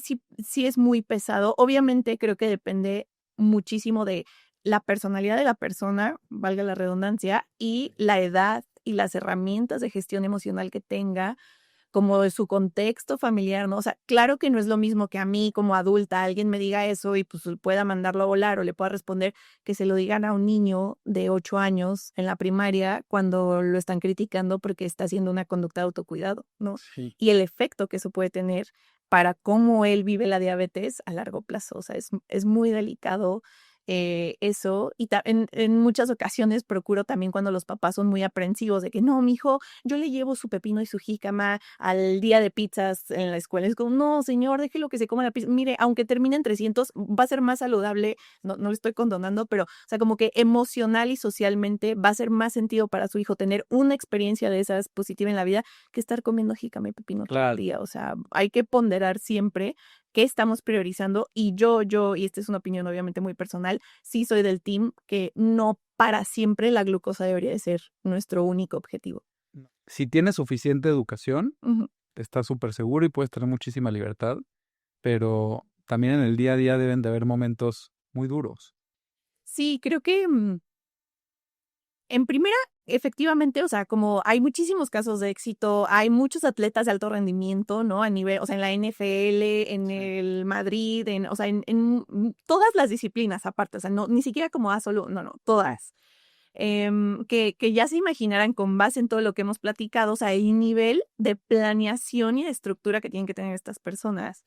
es muy pesado. Obviamente creo que depende muchísimo de la personalidad de la persona, valga la redundancia, y la edad y las herramientas de gestión emocional que tenga, como de su contexto familiar, ¿no? O sea, claro que no es lo mismo que a mí como adulta alguien me diga eso y pues pueda mandarlo a volar o le pueda responder que se lo digan a un niño de 8 años en la primaria cuando lo están criticando porque está haciendo una conducta de autocuidado, ¿no? Sí. Y el efecto que eso puede tener para cómo él vive la diabetes a largo plazo. O sea, es muy delicado eso. Y en muchas ocasiones procuro también cuando los papás son muy aprensivos de que no, mijo, yo le llevo su pepino y su jícama al día de pizzas en la escuela. Es como, no, señor, déjelo que se coma la pizza. Mire, aunque termine en 300, va a ser más saludable. No lo estoy condonando, pero, o sea, como que emocional y socialmente va a ser más sentido para su hijo tener una experiencia de esas positiva en la vida que estar comiendo jícama y pepino todo el Claro. día. O sea, hay que ponderar siempre qué estamos priorizando. Y y esta es una opinión obviamente muy personal, sí soy del team que no para siempre la glucosa debería de ser nuestro único objetivo. Si tienes suficiente educación, Ujú. estás súper seguro y puedes tener muchísima libertad, pero también en el día a día deben de haber momentos muy duros. Sí, creo que en primera, efectivamente, o sea, como hay muchísimos casos de éxito, hay muchos atletas de alto rendimiento, ¿no? A nivel, o sea, en la NFL, en Sí. el Madrid, o sea, en todas las disciplinas aparte, o sea, no, ni siquiera como solo, no, todas. Que ya se imaginarán con base en todo lo que hemos platicado, o sea, el nivel de planeación y de estructura que tienen que tener estas personas.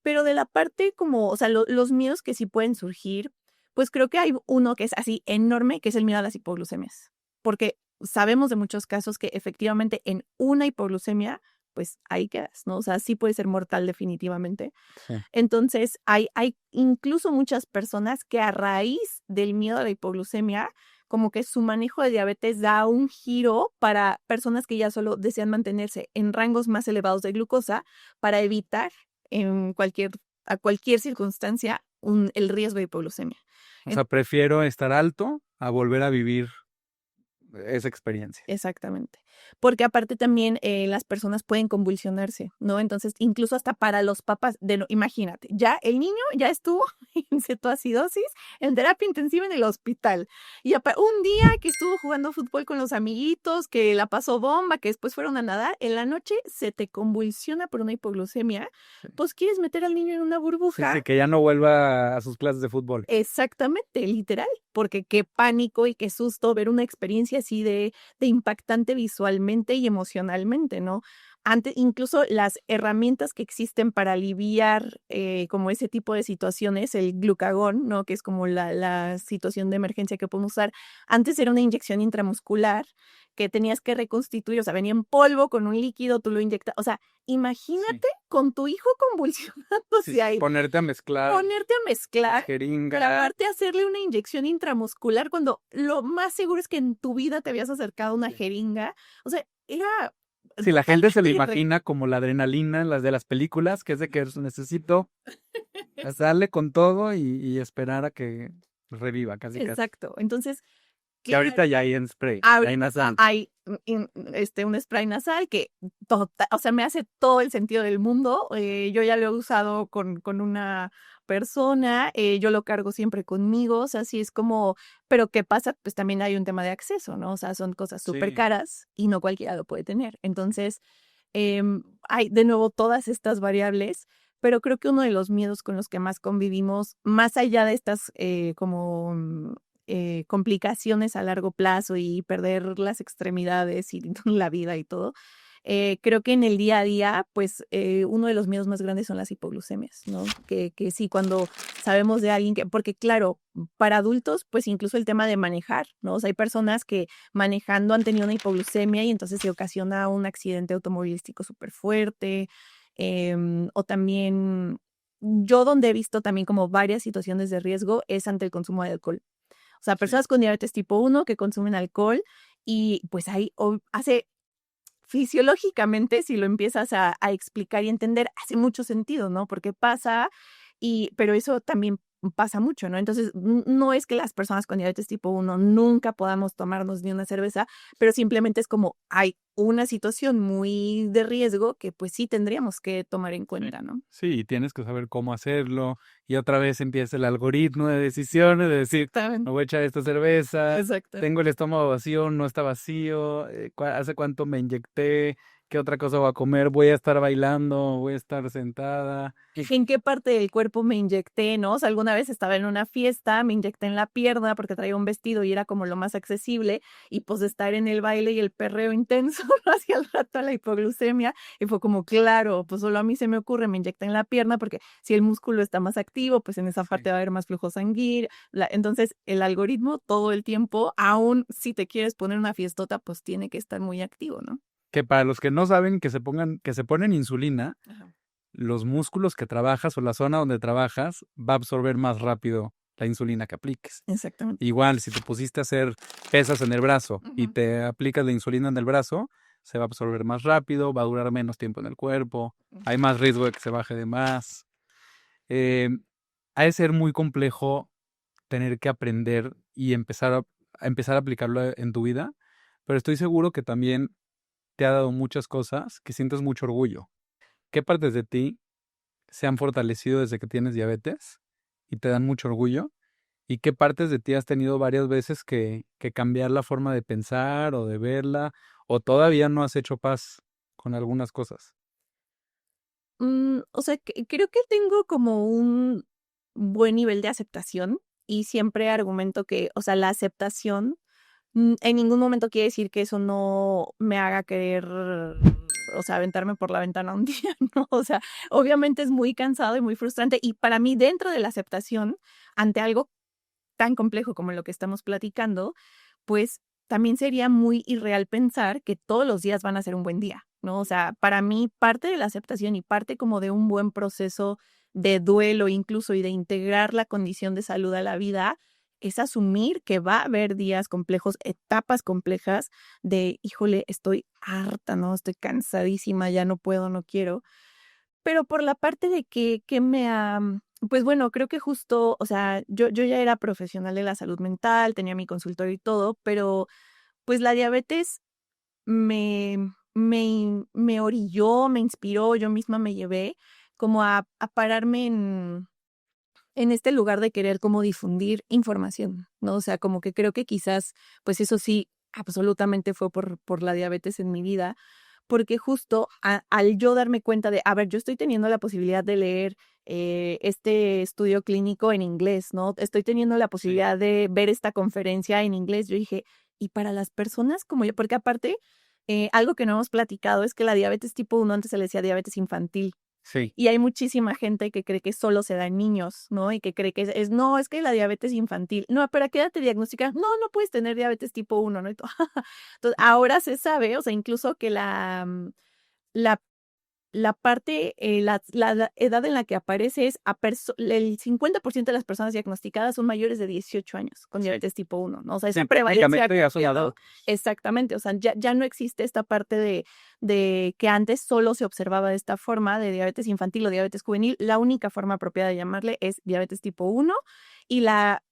Pero de la parte como, o sea, los miedos que sí pueden surgir, pues creo que hay uno que es así enorme, que es el miedo a las hipoglucemias. Porque sabemos de muchos casos que efectivamente en una hipoglucemia, pues ahí quedas, ¿no? O sea, sí puede ser mortal definitivamente. Sí. Entonces, hay incluso muchas personas que a raíz del miedo a la hipoglucemia, como que su manejo de diabetes da un giro para personas que ya solo desean mantenerse en rangos más elevados de glucosa para evitar en a cualquier circunstancia el riesgo de hipoglucemia. O sea, prefiero estar alto a volver a vivir esa experiencia. Exactamente. Porque aparte también las personas pueden convulsionarse, ¿no? Entonces, incluso hasta para los papás, imagínate, ya el niño ya estuvo en cetoacidosis, en terapia intensiva en el hospital. Y un día que estuvo jugando fútbol con los amiguitos, que la pasó bomba, que después fueron a nadar, en la noche se te convulsiona por una hipoglucemia, pues quieres meter al niño en una Sí, burbuja. sí, que ya no vuelva a sus clases de fútbol. Exactamente, literal, porque qué pánico y qué susto ver una experiencia así de impactante visualmente y emocionalmente, ¿no? Incluso las herramientas que existen para aliviar como ese tipo de situaciones, el glucagón, ¿no? Que es como la situación de emergencia que podemos usar. Antes era una inyección intramuscular que tenías que reconstituir, o sea, venía en polvo con un líquido, tú lo inyectas, o sea, Sí. imagínate con tu hijo convulsionándose Sí, ahí, ponerte a mezclar las jeringas. clavarte a hacerle una inyección intramuscular cuando lo más seguro es que en tu vida te habías acercado a una Sí. jeringa. O sea, era Sí, la gente se lo totalmente imagina como la adrenalina, las de las películas, que es de que necesito darle con todo y esperar a que reviva, casi casi. exacto. Entonces, Que ahorita ya hay en spray, Ahorita hay nasal. hay un spray nasal que o sea, me hace todo el sentido del mundo. Yo ya lo he usado con una persona, yo lo cargo siempre conmigo, o sea, sí es como, pero ¿qué pasa? Pues también hay un tema de acceso, ¿no? O sea, son cosas súper Sí. caras y no cualquiera lo puede tener. Entonces, hay de nuevo todas estas variables, pero creo que uno de los miedos con los que más convivimos, más allá de estas complicaciones a largo plazo y perder las extremidades y la vida y todo, creo que en el día a día, pues uno de los miedos más grandes son las hipoglucemias, ¿no? Que sí, cuando sabemos de alguien que, porque claro, para adultos, pues incluso el tema de manejar, ¿no? O sea, hay personas que manejando han tenido una hipoglucemia y entonces se ocasiona un accidente automovilístico súper fuerte, o también yo donde he visto también como varias situaciones de riesgo es ante el consumo de alcohol. O sea, Sí. personas con diabetes tipo 1 que consumen alcohol y pues ahí hace fisiológicamente, si lo empiezas a explicar y entender, hace mucho sentido, ¿no? Porque pasa pero eso también pasa mucho, ¿no? Entonces, no es que las personas con diabetes tipo 1 nunca podamos tomarnos ni una cerveza, pero simplemente es como hay una situación muy de riesgo que pues sí tendríamos que tomar en Sí. cuenta, ¿no? Sí, y tienes que saber cómo hacerlo. Y otra vez empieza el algoritmo de decisiones de decir, me Exactamente. voy a echar esta cerveza, Exacto. tengo el estómago vacío, no está vacío, hace cuánto me inyecté, qué otra cosa voy a comer, voy a estar bailando, voy a estar sentada. ¿En qué parte del cuerpo me inyecté, no? O sea, alguna vez estaba en una fiesta, me inyecté en la pierna porque traía un vestido y era como lo más accesible, y pues de estar en el baile y el perreo intenso, hacia el rato la hipoglucemia, y fue como, claro, pues solo a mí se me ocurre, me inyecté en la pierna porque si el músculo está más activo, pues en esa parte Sí. va a haber más flujo sanguíneo. Entonces, el algoritmo todo el tiempo, aún si te quieres poner una fiestota, pues tiene que estar muy activo, ¿no? Que para los que no saben que se ponen insulina, Ajá. los músculos que trabajas o la zona donde trabajas va a absorber más rápido la insulina que apliques. Exactamente. Igual, si te pusiste a hacer pesas en el brazo y Ujú. te aplicas la insulina en el brazo, se va a absorber más rápido, va a durar menos tiempo en el cuerpo, hay más riesgo de que se baje de más. Eh, Ha de ser muy complejo tener que aprender y a empezar a aplicarlo en tu vida, pero estoy seguro que también te ha dado muchas cosas que sientes mucho orgullo. ¿Qué partes de ti se han fortalecido desde que tienes diabetes y te dan mucho orgullo? ¿Y qué partes de ti has tenido varias veces que cambiar la forma de pensar o de verla? ¿O todavía no has hecho paz con algunas cosas? O sea, creo que tengo como un buen nivel de aceptación y siempre argumento que, o sea, la aceptación en ningún momento quiere decir que eso no me haga querer, o sea, aventarme por la ventana un día, ¿no? O sea, obviamente es muy cansado y muy frustrante y para mí dentro de la aceptación ante algo tan complejo como lo que estamos platicando, pues también sería muy irreal pensar que todos los días van a ser un buen día, ¿no? O sea, para mí parte de la aceptación y parte como de un buen proceso de duelo incluso y de integrar la condición de salud a la vida es asumir que va a haber días complejos, etapas complejas de, híjole, estoy harta, ¿no? Estoy cansadísima, ya no puedo, no quiero. Pero por la parte de que me ha pues bueno, creo que justo, o sea, yo ya era profesional de la salud mental, tenía mi consultorio y todo, pero, pues, la diabetes me orilló, me inspiró, yo misma me llevé como a pararme en este lugar de querer como difundir información, ¿no? O sea, como que creo que quizás, pues, eso sí, absolutamente fue por la diabetes en mi vida, porque justo al yo darme cuenta de, a ver, yo estoy teniendo la posibilidad de leer este estudio clínico en inglés, ¿no? Estoy teniendo la Sí. posibilidad de ver esta conferencia en inglés. Yo dije, y para las personas como yo, porque aparte, algo que no hemos platicado es que la diabetes tipo 1 antes se le decía diabetes infantil. Sí. Y hay muchísima gente que cree que solo se da en niños, ¿no? Y que cree que no, es que la diabetes infantil. No, pero ¿a qué edad te diagnostican? No, no puedes tener diabetes tipo 1, ¿no? Y todo. Entonces, ahora se sabe, o sea, incluso que la la parte, la edad en la que aparece es el 50% de las personas diagnosticadas son mayores de 18 años con diabetes tipo 1, ¿no? O sea, esa Sí, prevalencia ha prácticamente ya son cambiado. adultos. Exactamente, o sea, ya no existe esta parte de que antes solo se observaba de esta forma, de diabetes infantil o diabetes juvenil. La única forma apropiada de llamarle es diabetes tipo 1 y la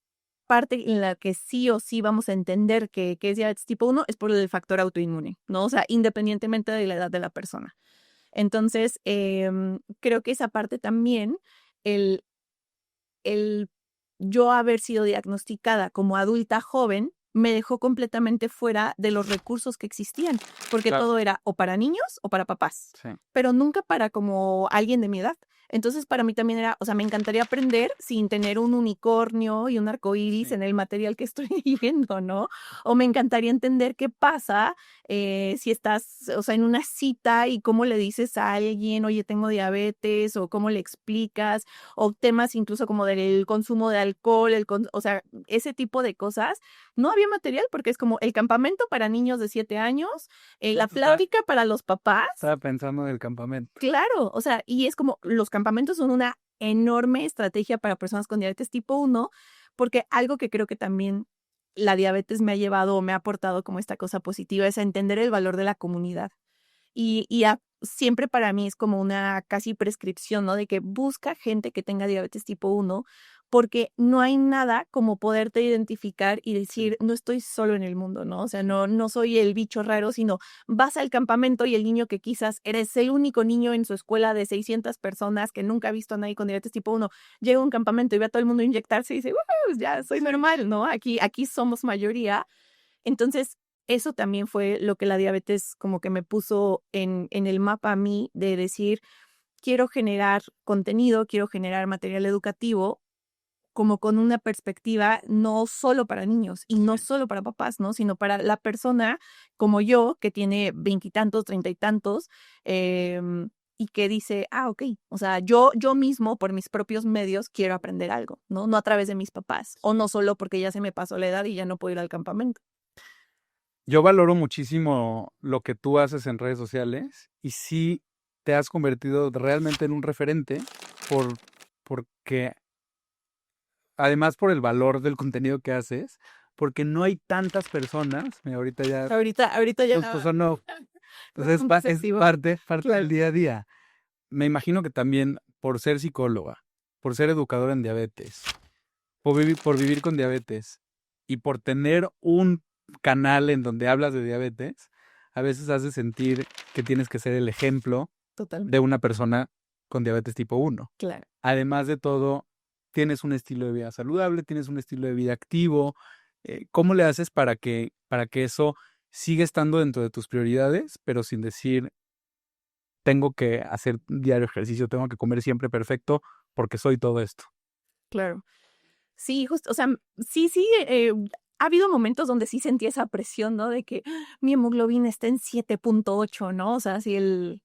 parte en la que sí o sí vamos a entender que es diabetes tipo 1 es por el factor autoinmune, ¿no? O sea, independientemente de la edad de la persona. Entonces, creo que esa parte también, el, el yo haber sido diagnosticada como adulta joven, me dejó completamente fuera de los recursos que existían, porque Claro. todo era o para niños o para papás, Sí. pero nunca para como alguien de mi edad. Entonces, para mí también era, o sea, me encantaría aprender sin tener un unicornio y un arcoíris Sí. en el material que estoy viendo, ¿no? O me encantaría entender qué pasa si estás, o sea, en una cita y cómo le dices a alguien, oye, tengo diabetes, o cómo le explicas, o temas incluso como del consumo de alcohol, o sea, ese tipo de cosas. No había material porque es como el campamento para niños de 7 años, la Justo estaba plática para los papás. pensando en el campamento. Claro, o sea, y es como los campamentos son una enorme estrategia para personas con diabetes tipo 1, porque algo que creo que también la diabetes me ha llevado o me ha aportado como esta cosa positiva es a entender el valor de la comunidad. Siempre para mí es como una casi prescripción, ¿no? De que busca gente que tenga diabetes tipo 1, porque no hay nada como poderte identificar y decir, no estoy solo en el mundo, ¿no? O sea, no soy el bicho raro, sino vas al campamento y el niño que quizás eres el único niño en su escuela de 600 personas que nunca ha visto a nadie con diabetes tipo 1, llega a un campamento y ve a todo el mundo inyectarse y dice, ya soy normal, ¿no? Aquí somos mayoría. Entonces, eso también fue lo que la diabetes como que me puso en el mapa a mí de decir, quiero generar contenido, quiero generar material educativo, como con una perspectiva no solo para niños y no solo para papás, ¿no? Sino para la persona como yo, que tiene veintitantos, treinta y tantos, y que dice, ok, o sea, yo mismo por mis propios medios quiero aprender algo, ¿no? No a través de mis papás, o no solo porque ya se me pasó la edad y ya no puedo ir al campamento. Yo valoro muchísimo lo que tú haces en redes sociales y sí te has convertido realmente en un referente por, porque, además por el valor del contenido que haces, porque no hay tantas personas, mira, ahorita ya, Ahorita justo ya sonó, entonces punto es sesivo. parte Claro. del día a día. Me imagino que también por ser psicóloga, por ser educadora en diabetes, por vivir con diabetes y por tener un canal en donde hablas de diabetes, a veces hace sentir que tienes que ser el ejemplo de Totalmente. una persona con diabetes tipo 1. Claro. Además de todo, tienes un estilo de vida saludable, tienes un estilo de vida activo. ¿Cómo le haces para que eso siga estando dentro de tus prioridades, pero sin decir, tengo que hacer diario ejercicio, tengo que comer siempre perfecto porque soy todo esto? Claro. Sí, justo, o sea, sí, ha habido momentos donde sí sentí esa presión, ¿no? De que mi hemoglobina está en 7.8, ¿no? O sea, sí,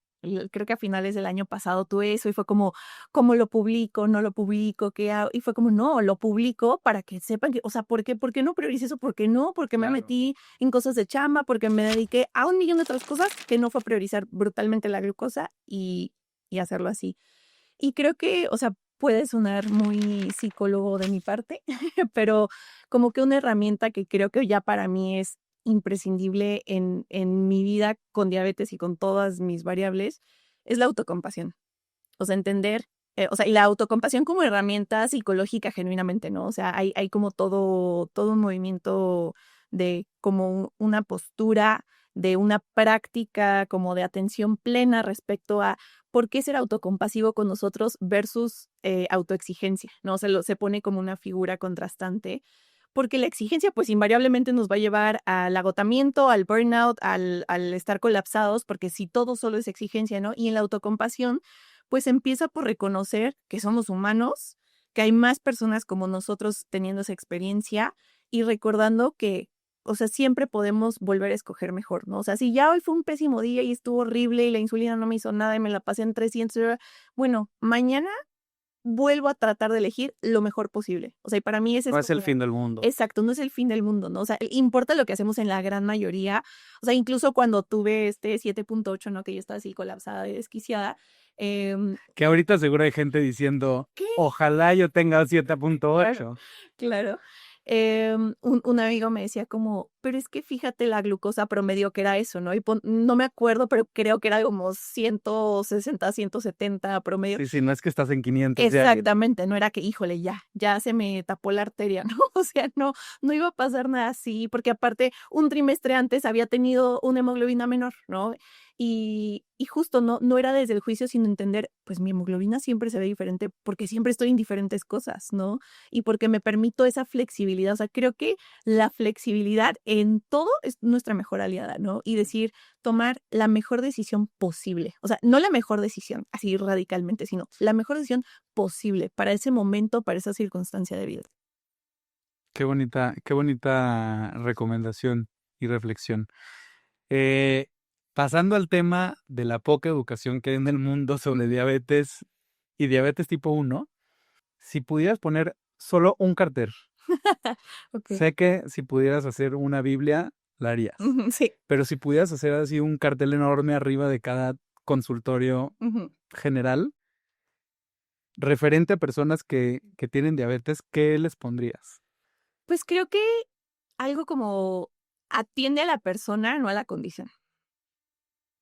creo que a finales del año pasado tuve eso y fue como, ¿cómo lo publico? ¿No lo publico? ¿Qué hago? Y fue como, no, lo publico para que sepan que, o sea, ¿por qué no prioricé eso? ¿Por qué no? Porque me Claro. metí en cosas de chamba, porque me dediqué a un millón de otras cosas que no fue priorizar brutalmente la glucosa y hacerlo así. Y creo que, o sea, puede sonar muy psicólogo de mi parte, pero como que una herramienta que creo que ya para mí es imprescindible en mi vida con diabetes y con todas mis variables, es la autocompasión. O sea, entender, o sea, y la autocompasión como herramienta psicológica genuinamente, ¿no? O sea, hay como todo un movimiento de como una postura, de una práctica como de atención plena respecto a por qué ser autocompasivo con nosotros versus autoexigencia, ¿no? Se pone como una figura contrastante, porque la exigencia pues invariablemente nos va a llevar al agotamiento, al burnout, al estar colapsados, porque si todo solo es exigencia, ¿no? Y en la autocompasión pues empieza por reconocer que somos humanos, que hay más personas como nosotros teniendo esa experiencia y recordando que, o sea, siempre podemos volver a escoger mejor, ¿no? O sea, si ya hoy fue un pésimo día y estuvo horrible y la insulina no me hizo nada y me la pasé en 300, bueno, mañana vuelvo a tratar de elegir lo mejor posible. O sea, y para mí ese es No es el como fin del mundo. exacto, no es el fin del mundo, ¿no? O sea, importa lo que hacemos en la gran mayoría. O sea, incluso cuando tuve este 7.8, ¿no? Que yo estaba así colapsada y desquiciada. Que ahorita seguro hay gente diciendo, ¿Qué? ojalá yo tenga Claro, 7.8. claro. Un amigo me decía como, pero es que fíjate la glucosa promedio que era eso, ¿no? Y no me acuerdo, pero creo que era como 160, 170 promedio. Sí, no es que estás en 500 diarios. Exactamente, no era que, híjole, ya se me tapó la arteria, ¿no? O sea, no iba a pasar nada así, porque aparte un trimestre antes había tenido una hemoglobina menor, ¿no? Y justo no era desde el juicio, sino entender, pues mi hemoglobina siempre se ve diferente porque siempre estoy en diferentes cosas, ¿no? Y porque me permito esa flexibilidad. O sea, creo que la flexibilidad en todo es nuestra mejor aliada, ¿no? Y decir, tomar la mejor decisión posible. O sea, no la mejor decisión, así radicalmente, sino la mejor decisión posible para ese momento, para esa circunstancia de vida. Qué bonita recomendación y reflexión. Pasando al tema de la poca educación que hay en el mundo sobre diabetes y diabetes tipo 1, si pudieras poner solo un cartel, Okay. sé que si pudieras hacer una Biblia, la harías, Sí. pero si pudieras hacer así un cartel enorme arriba de cada consultorio general, referente a personas que tienen diabetes, ¿qué les pondrías? Pues creo que algo como atiende a la persona, no a la condición.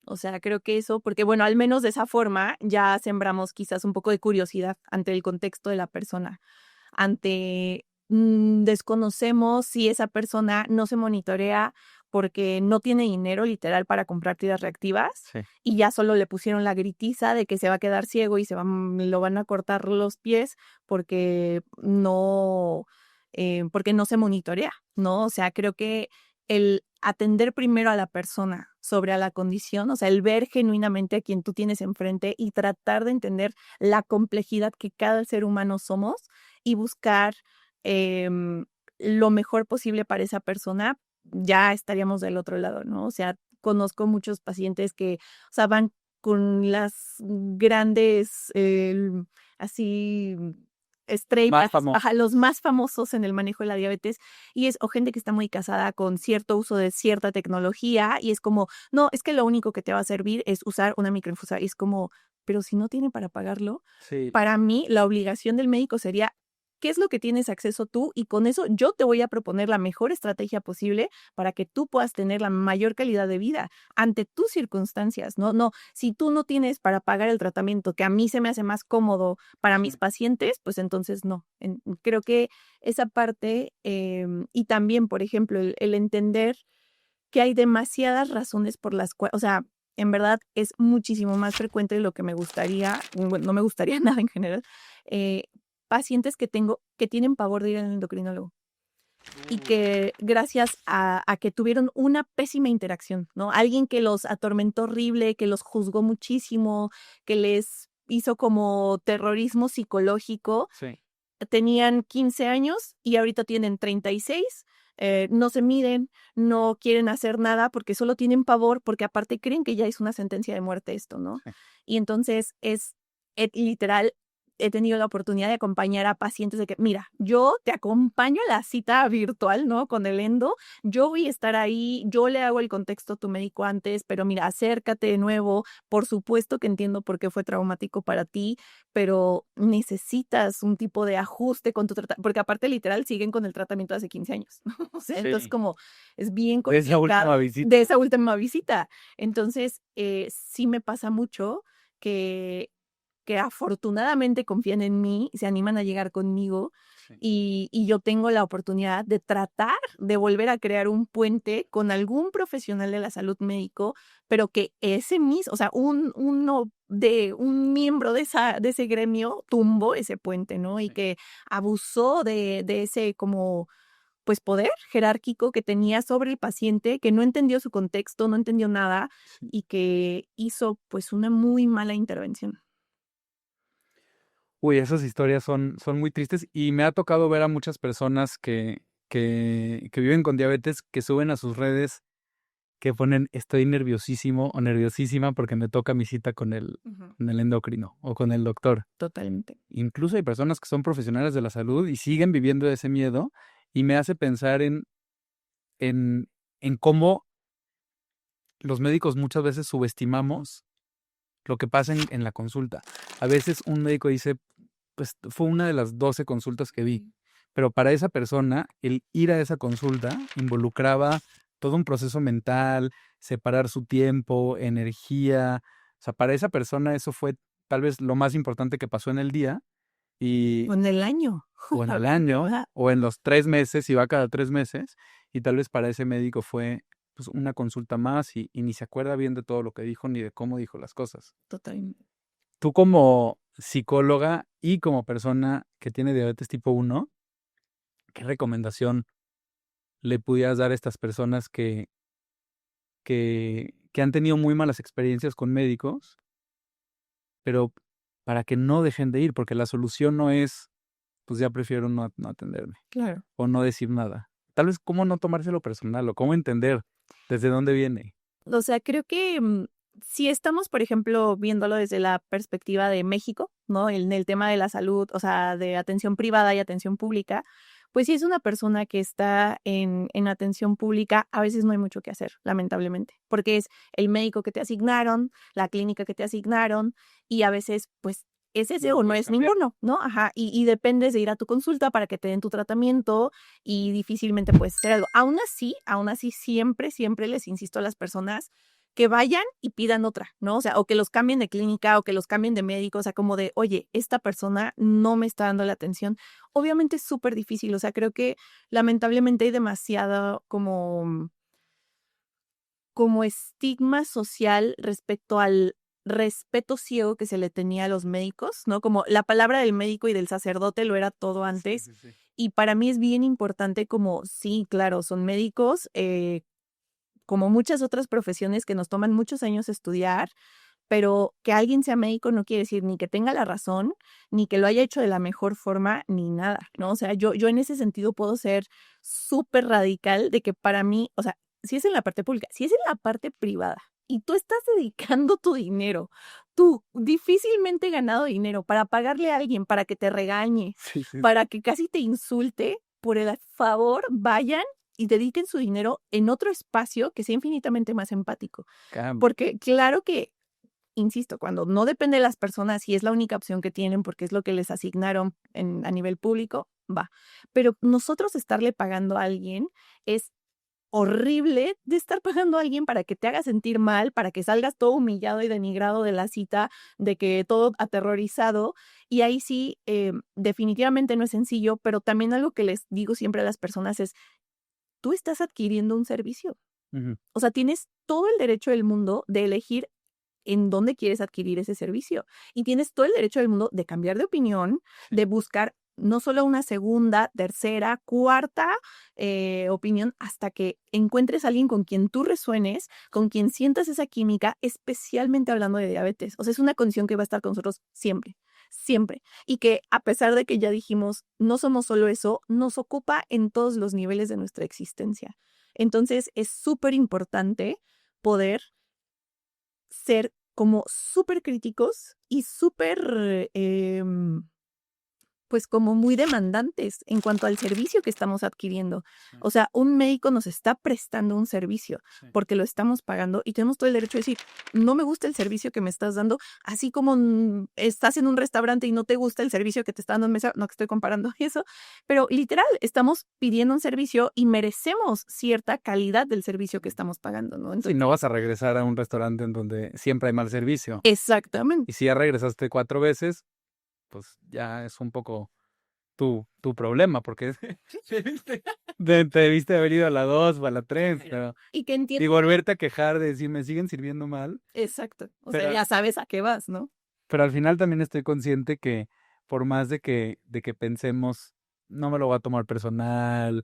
O sea, creo que eso, porque bueno, al menos de esa forma ya sembramos quizás un poco de curiosidad ante el contexto de la persona, ante desconocemos si esa persona no se monitorea porque no tiene dinero literal para comprar tiras reactivas Sí. y ya solo le pusieron la gritiza de que se va a quedar ciego y lo van a cortar los pies porque no se monitorea, ¿no? O sea, creo que el atender primero a la persona sobre a la condición, o sea, el ver genuinamente a quien tú tienes enfrente y tratar de entender la complejidad que cada ser humano somos y buscar lo mejor posible para esa persona, ya estaríamos del otro lado, ¿no? O sea, conozco muchos pacientes que, o sea, van con las grandes, así, estrellas, los más famosos en el manejo de la diabetes, y es o gente que está muy casada con cierto uso de cierta tecnología, y es como, no, es que lo único que te va a servir es usar una microinfusora, y es como, pero si no tiene para pagarlo, Sí. para mí la obligación del médico sería, ¿qué es lo que tienes acceso tú? Y con eso yo te voy a proponer la mejor estrategia posible para que tú puedas tener la mayor calidad de vida ante tus circunstancias, ¿no? No, si tú no tienes para pagar el tratamiento que a mí se me hace más cómodo para mis pacientes, pues entonces no. Creo que esa parte y también, por ejemplo, el entender que hay demasiadas razones por las cuales, o sea, en verdad es muchísimo más frecuente de lo que me gustaría, bueno, no me gustaría nada en general, pacientes que tengo que tienen pavor de ir al endocrinólogo y que gracias a que tuvieron una pésima interacción, ¿no? Alguien que los atormentó horrible, que los juzgó muchísimo, que les hizo como terrorismo psicológico, Sí. tenían 15 años y ahorita tienen 36, no se miden, no quieren hacer nada porque solo tienen pavor, porque aparte creen que ya es una sentencia de muerte esto, ¿no? Sí. Y entonces literal, he tenido la oportunidad de acompañar a pacientes de que, mira, yo te acompaño a la cita virtual, ¿no? Con el endo, yo voy a estar ahí, yo le hago el contexto a tu médico antes, pero mira, acércate de nuevo, por supuesto que entiendo por qué fue traumático para ti, pero necesitas un tipo de ajuste con tu tratamiento, porque aparte literal siguen con el tratamiento de hace 15 años, ¿no? O sea, entonces Sí. como es bien De esa última complicado visita. de esa última visita. Entonces, sí me pasa mucho que afortunadamente confían en mí, se animan a llegar conmigo Sí. y yo tengo la oportunidad de tratar de volver a crear un puente con algún profesional de la salud médico, pero que ese mismo, o sea, un miembro de ese gremio tumbó ese puente, ¿no? Y Sí. que abusó de ese como pues poder jerárquico que tenía sobre el paciente, que no entendió su contexto, no entendió nada Sí. y que hizo pues una muy mala intervención. Uy, esas historias son muy tristes y me ha tocado ver a muchas personas que viven con diabetes que suben a sus redes que ponen estoy nerviosísimo o nerviosísima porque me toca mi cita con el endocrino o con el doctor. Totalmente. Incluso hay personas que son profesionales de la salud y siguen viviendo ese miedo y me hace pensar en cómo los médicos muchas veces subestimamos lo que pasa en la consulta. A veces un médico dice, pues fue una de las 12 consultas que vi, pero para esa persona, el ir a esa consulta involucraba todo un proceso mental, separar su tiempo, energía. O sea, para esa persona eso fue tal vez lo más importante que pasó en el día y, O en el año. o en el año, Ajá, o en los 3 meses, si va cada 3 meses, y tal vez para ese médico fue pues, una consulta más y ni se acuerda bien de todo lo que dijo ni de cómo dijo las cosas. totalmente. Tú como psicóloga y como persona que tiene diabetes tipo 1, ¿qué recomendación le pudieras dar a estas personas que han tenido muy malas experiencias con médicos, pero para que no dejen de ir? Porque la solución no es, pues ya prefiero no atenderme Claro. o no decir nada. Tal vez cómo no tomárselo personal o cómo entender desde dónde viene. O sea, creo que si estamos, por ejemplo, viéndolo desde la perspectiva de México, ¿no? En el tema de la salud, o sea, de atención privada y atención pública, pues si es una persona que está en atención pública, a veces no hay mucho que hacer, lamentablemente, porque es el médico que te asignaron, la clínica que te asignaron, y a veces, pues, es ese No o no puedes es cambiar. ninguno, ¿no? Ajá, y dependes de ir a tu consulta para que te den tu tratamiento y difícilmente puedes hacer algo. Aún así, siempre, siempre les insisto a las personas que vayan y pidan otra, ¿no? O sea, o que los cambien de clínica o que los cambien de médico, o sea, como de, oye, esta persona no me está dando la atención. Obviamente es súper difícil, o sea, creo que lamentablemente hay demasiado como estigma social respecto al respeto ciego que se le tenía a los médicos, ¿no? Como la palabra del médico y del sacerdote lo era todo Sí, antes. sí, sí. Y para mí es bien importante como, sí, claro, son médicos, como muchas otras profesiones que nos toman muchos años estudiar, pero que alguien sea médico no quiere decir ni que tenga la razón, ni que lo haya hecho de la mejor forma, ni nada, ¿no? O sea, yo en ese sentido puedo ser súper radical de que para mí, o sea, si es en la parte pública, si es en la parte privada y tú estás dedicando tu dinero, tú difícilmente ganado dinero para pagarle a alguien para que te regañe, Sí, sí, para que casi te insulte, por el favor, vayan y dediquen su dinero en otro espacio que sea infinitamente más empático. cam- Porque claro que, insisto, cuando no depende de las personas y es la única opción que tienen porque es lo que les asignaron a nivel público, va. Pero nosotros estarle pagando a alguien es horrible de estar pagando a alguien para que te haga sentir mal, para que salgas todo humillado y denigrado de la cita, de que todo aterrorizado. Y ahí sí, definitivamente no es sencillo, pero también algo que les digo siempre a las personas es, tú estás adquiriendo un servicio. ujú. O sea, tienes todo el derecho del mundo de elegir en dónde quieres adquirir ese servicio. Y tienes todo el derecho del mundo de cambiar de opinión, Sí. de buscar no solo una segunda, tercera, cuarta opinión, hasta que encuentres a alguien con quien tú resuenes, con quien sientas esa química, especialmente hablando de diabetes. O sea, es una condición que va a estar con nosotros siempre, siempre. Y que a pesar de que ya dijimos, no somos solo eso, nos ocupa en todos los niveles de nuestra existencia. Entonces, es súper importante poder ser como súper críticos y súper, pues, como muy demandantes en cuanto al servicio que estamos adquiriendo. Sí, O sea, un médico nos está prestando un servicio sí. porque lo estamos pagando y tenemos todo el derecho de decir, no me gusta el servicio que me estás dando, así como estás en un restaurante y no te gusta el servicio que te está dando en mesa, no que estoy comparando eso, pero literal, estamos pidiendo un servicio y merecemos cierta calidad del servicio que estamos pagando, ¿no? Sí, Entonces, no vas a regresar a un restaurante en donde siempre hay mal servicio. exactamente. Y si ya regresaste 4 veces, pues ya es un poco tu problema, porque debiste haber ido a la 2 o a la 3, pero Y que y entiendas. volverte a quejar de decir me siguen sirviendo mal. Exacto. O sea, Pero, ya sabes a qué vas, ¿no? pero al final también estoy consciente que por más de que pensemos, no me lo voy a tomar personal,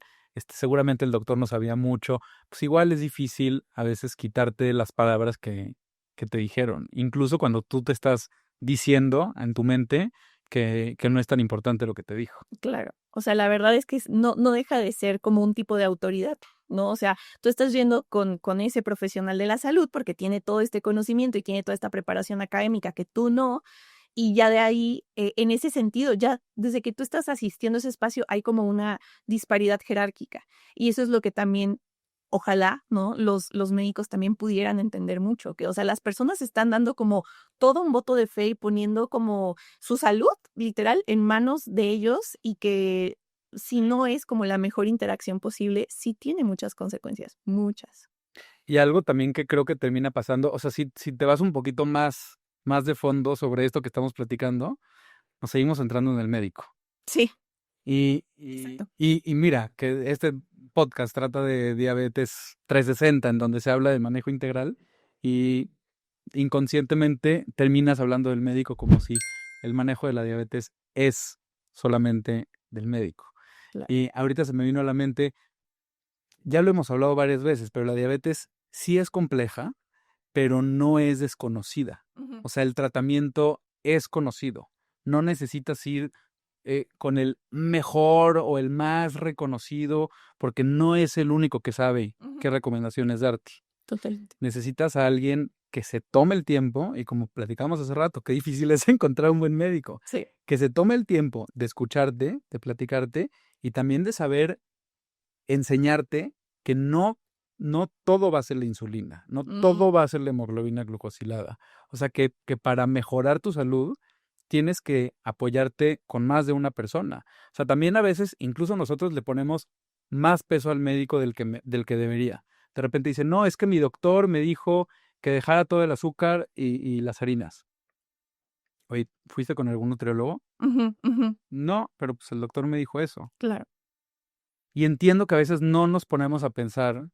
seguramente el doctor no sabía mucho, pues igual es difícil a veces quitarte las palabras que te dijeron, incluso cuando tú te estás diciendo en tu mente que no es tan importante lo que te dijo. Claro. O sea, la verdad es que no deja de ser como un tipo de autoridad, ¿no? O sea, tú estás yendo con ese profesional de la salud porque tiene todo este conocimiento y tiene toda esta preparación académica que tú no, y ya de ahí, en ese sentido, ya desde que tú estás asistiendo a ese espacio hay como una disparidad jerárquica. Y eso es lo que también, ojalá, ¿no? Los médicos también pudieran entender mucho, que, o sea, las personas están dando como todo un voto de fe y poniendo como su salud, literal, en manos de ellos y que si no es como la mejor interacción posible, sí tiene muchas consecuencias, muchas. Y algo también que creo que termina pasando, o sea, si te vas un poquito más de fondo sobre esto que estamos platicando, nos seguimos entrando en el médico. Sí, Y exacto. mira, que este podcast trata de diabetes 360, en donde se habla de manejo integral, y inconscientemente terminas hablando del médico como si el manejo de la diabetes es solamente del médico. Claro. Y ahorita se me vino a la mente, ya lo hemos hablado varias veces, pero la diabetes sí es compleja, pero no es desconocida. Ujú. O sea, el tratamiento es conocido. No necesitas ir con el mejor o el más reconocido, porque no es el único que sabe Ujú. qué recomendaciones darte. Totalmente. Necesitas a alguien que se tome el tiempo, y como platicamos hace rato, qué difícil es encontrar un buen médico, Sí. que se tome el tiempo de escucharte, de platicarte y también de saber enseñarte que no todo va a ser la insulina, no todo va a ser la hemoglobina glucosilada. O sea, que para mejorar tu salud tienes que apoyarte con más de una persona. O sea, también a veces, incluso nosotros le ponemos más peso al médico del que debería. De repente dice, no, es que mi doctor me dijo que dejara todo el azúcar y las harinas. Oye, ¿fuiste con algún nutriólogo? Ujú, ujú. No, pero pues el doctor me dijo eso. Claro. Y entiendo que a veces no nos ponemos a pensar,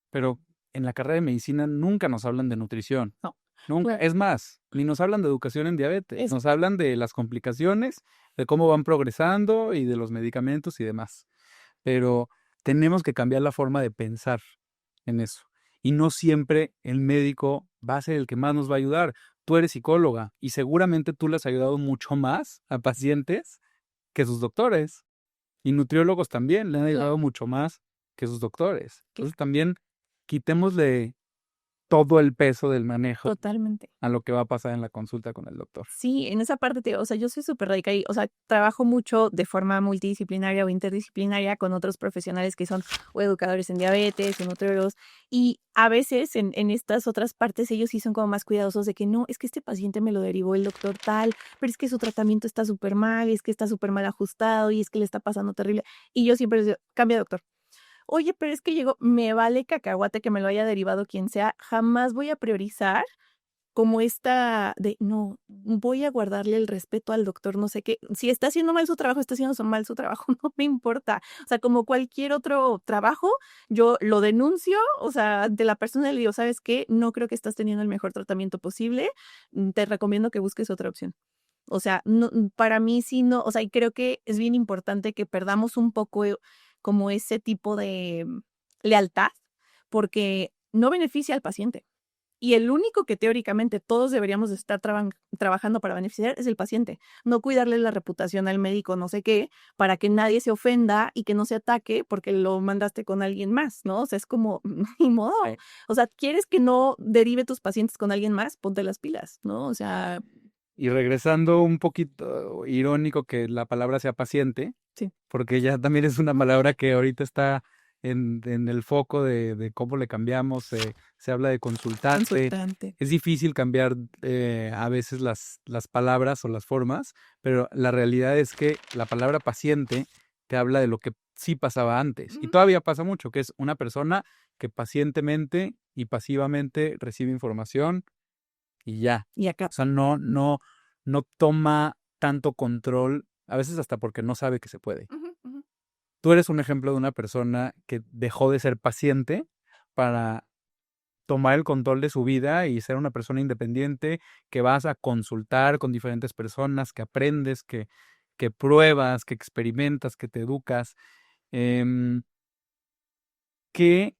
pero en la carrera de medicina nunca nos hablan de nutrición. No. Nunca. Claro. Es más, ni nos hablan de educación en diabetes. Es Nos hablan de las complicaciones, de cómo van progresando y de los medicamentos y demás. Pero tenemos que cambiar la forma de pensar en eso. Y no siempre el médico va a ser el que más nos va a ayudar. Tú eres psicóloga y seguramente tú le has ayudado mucho más a pacientes que sus doctores. Y nutriólogos también le han Claro. ayudado mucho más que sus doctores. Claro. Entonces también quitémosle todo el peso del manejo Totalmente. a lo que va a pasar en la consulta con el doctor. Sí, en esa parte, te digo, o sea, yo soy súper radical y, o sea, trabajo mucho de forma multidisciplinaria o interdisciplinaria con otros profesionales que son o educadores en diabetes o nutriólogos, y a veces en estas otras partes ellos sí son como más cuidadosos de que no, es que este paciente me lo derivó el doctor tal, pero es que su tratamiento está súper mal, y es que está súper mal ajustado, y es que le está pasando terrible. Y yo siempre les digo, cambia de doctor. Oye, pero es que llegó, me vale cacahuate que me lo haya derivado quien sea, jamás voy a priorizar como esta de, no, voy a guardarle el respeto al doctor, no sé qué. Si está haciendo mal su trabajo, está haciendo mal su trabajo, no me importa. O sea, como cualquier otro trabajo, yo lo denuncio, o sea, ante la persona le digo, ¿sabes qué? No creo que estás teniendo el mejor tratamiento posible. Te recomiendo que busques otra opción. O sea, no, para mí sí no, o sea, y creo que es bien importante que perdamos un poco como ese tipo de lealtad, porque no beneficia al paciente. Y el único que teóricamente todos deberíamos de estar trabajando para beneficiar es el paciente. No cuidarle la reputación al médico, no sé qué, para que nadie se ofenda y que no se ataque porque lo mandaste con alguien más, ¿no? O sea, es como, ni modo. Sí. O sea, ¿quieres que no derive tus pacientes con alguien más? Ponte las pilas, ¿no? O sea, Y regresando un poquito irónico que la palabra sea paciente, sí. porque ya también es una palabra que ahorita está en el foco de cómo le cambiamos, se habla de consultante. Consultante. Es difícil cambiar a veces las palabras o las formas, pero la realidad es que la palabra paciente te habla de lo que sí pasaba antes. Y todavía pasa mucho, que es una persona que pacientemente y pasivamente recibe información y ya. Y acá. O sea, no toma tanto control, a veces hasta porque no sabe que se puede. Ujú, ujú. Tú eres un ejemplo de una persona que dejó de ser paciente para tomar el control de su vida y ser una persona independiente, que vas a consultar con diferentes personas, que aprendes, que pruebas, que experimentas, que te educas. Em, ¿qué,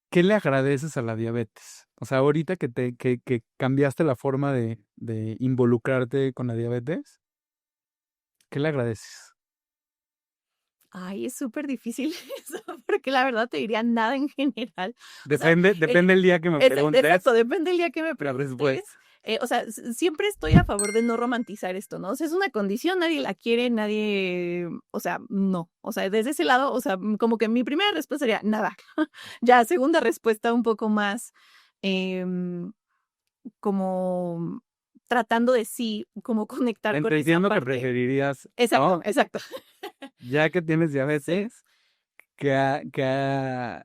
qué le agradeces a la diabetes? O sea, ahorita que cambiaste la forma de involucrarte con la diabetes, ¿qué le agradeces? Ay, es súper difícil eso, porque la verdad te diría nada en general. O sea, Depende el día que me preguntes exacto, depende del día que me la preguntes. respuesta. O sea, siempre estoy a favor de no romantizar esto, ¿no? O sea, es una condición, nadie la quiere, nadie, o sea, no. O sea, desde ese lado, o sea, como que mi primera respuesta sería nada. Ya, segunda respuesta un poco más, em, como tratando de sí, como conectar con esa Entiendo que parte. preferirías, Exacto, ¿no? exacto. Ya que tienes diabetes, ¿qué,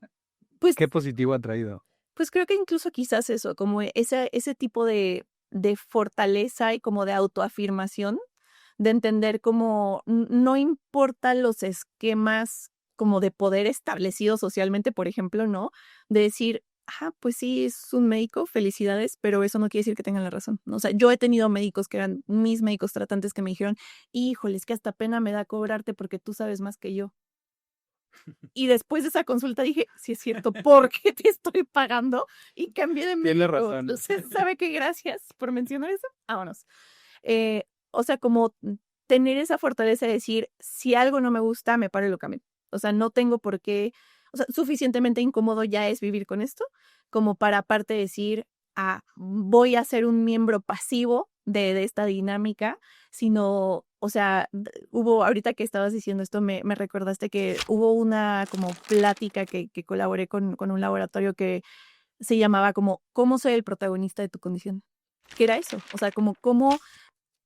Pues, qué positivo ha traído? pues creo que incluso quizás eso, como ese tipo de fortaleza y como de autoafirmación, de entender como no importan los esquemas como de poder establecidos socialmente, por ejemplo, ¿no? De decir, pues sí, es un médico, felicidades, pero eso no quiere decir que tengan la razón, ¿no? O sea, yo he tenido médicos que eran mis médicos tratantes que me dijeron, híjole, es que hasta pena me da cobrarte porque tú sabes más que yo. Y después de esa consulta dije, sí es cierto, ¿por qué te estoy pagando? Y cambié de Tienes médico. razón. Entonces, ¿sabe qué? Gracias por mencionar eso. Vámonos. O sea, como tener esa fortaleza de decir, si algo no me gusta, me paro y lo cambio. O sea, no tengo por qué, o sea, suficientemente incómodo ya es vivir con esto, como para aparte decir, voy a ser un miembro pasivo de esta dinámica, sino, o sea, hubo, ahorita que estabas diciendo esto, me recordaste que hubo una como plática que colaboré con un laboratorio que se llamaba como, ¿cómo ser el protagonista de tu condición? ¿Qué era eso? O sea, como cómo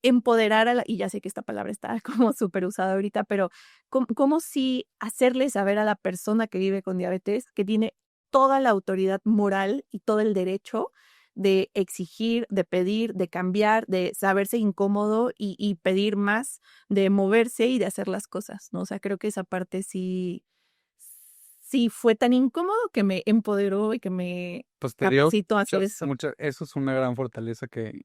empoderar y ya sé que esta palabra está como súper usada ahorita, pero como si hacerle saber a la persona que vive con diabetes que tiene toda la autoridad moral y todo el derecho de exigir, de pedir, de cambiar, de saberse incómodo y pedir más, de moverse y de hacer las cosas, ¿no? O sea, creo que esa parte sí fue tan incómodo que me empoderó y que me Pues te dio capacitó a hacer eso. eso es una gran fortaleza que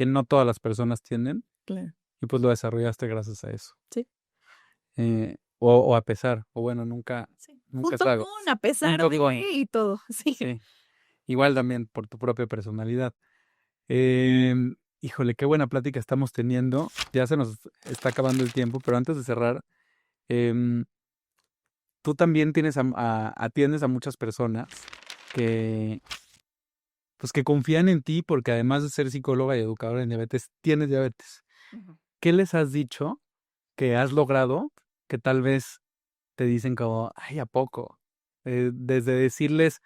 no todas las personas tienen Claro. y pues lo desarrollaste gracias a eso. Sí. O a pesar, o bueno, Sí. nunca es Junto algo. con, a pesar Yo de digo, y todo, sí. sí, igual también por tu propia personalidad. Híjole, qué buena plática estamos teniendo. Ya se nos está acabando el tiempo, pero antes de cerrar, em, tú también atiendes a muchas personas que, pues, que confían en ti porque además de ser psicóloga y educadora en diabetes, tienes diabetes. Ujú. ¿Qué les has dicho que has logrado que tal vez te dicen como, ay, ¿a poco? Desde decirles,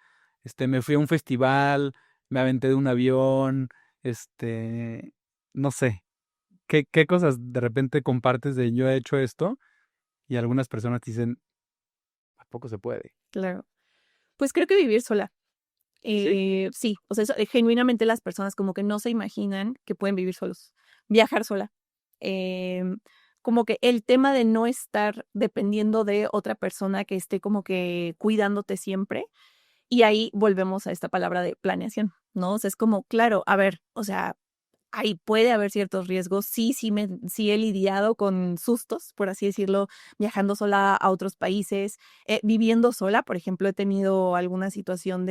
me fui a un festival, me aventé de un avión, este, no sé, ¿qué cosas de repente compartes de yo he hecho esto? Y algunas personas te dicen, ¿a poco se puede? Claro. Pues creo que vivir sola. ¿Sí? Sí, o sea, genuinamente las personas como que no se imaginan que pueden vivir solos. Viajar sola. Em, Como que el tema de no estar dependiendo de otra persona que esté como que cuidándote siempre. Y ahí volvemos a esta palabra de planeación, ¿no? O sea, es como, claro, a ver, o sea, ahí puede haber ciertos riesgos. Sí he lidiado con sustos, por así decirlo, viajando sola a otros países, viviendo sola. Por ejemplo, he tenido alguna situación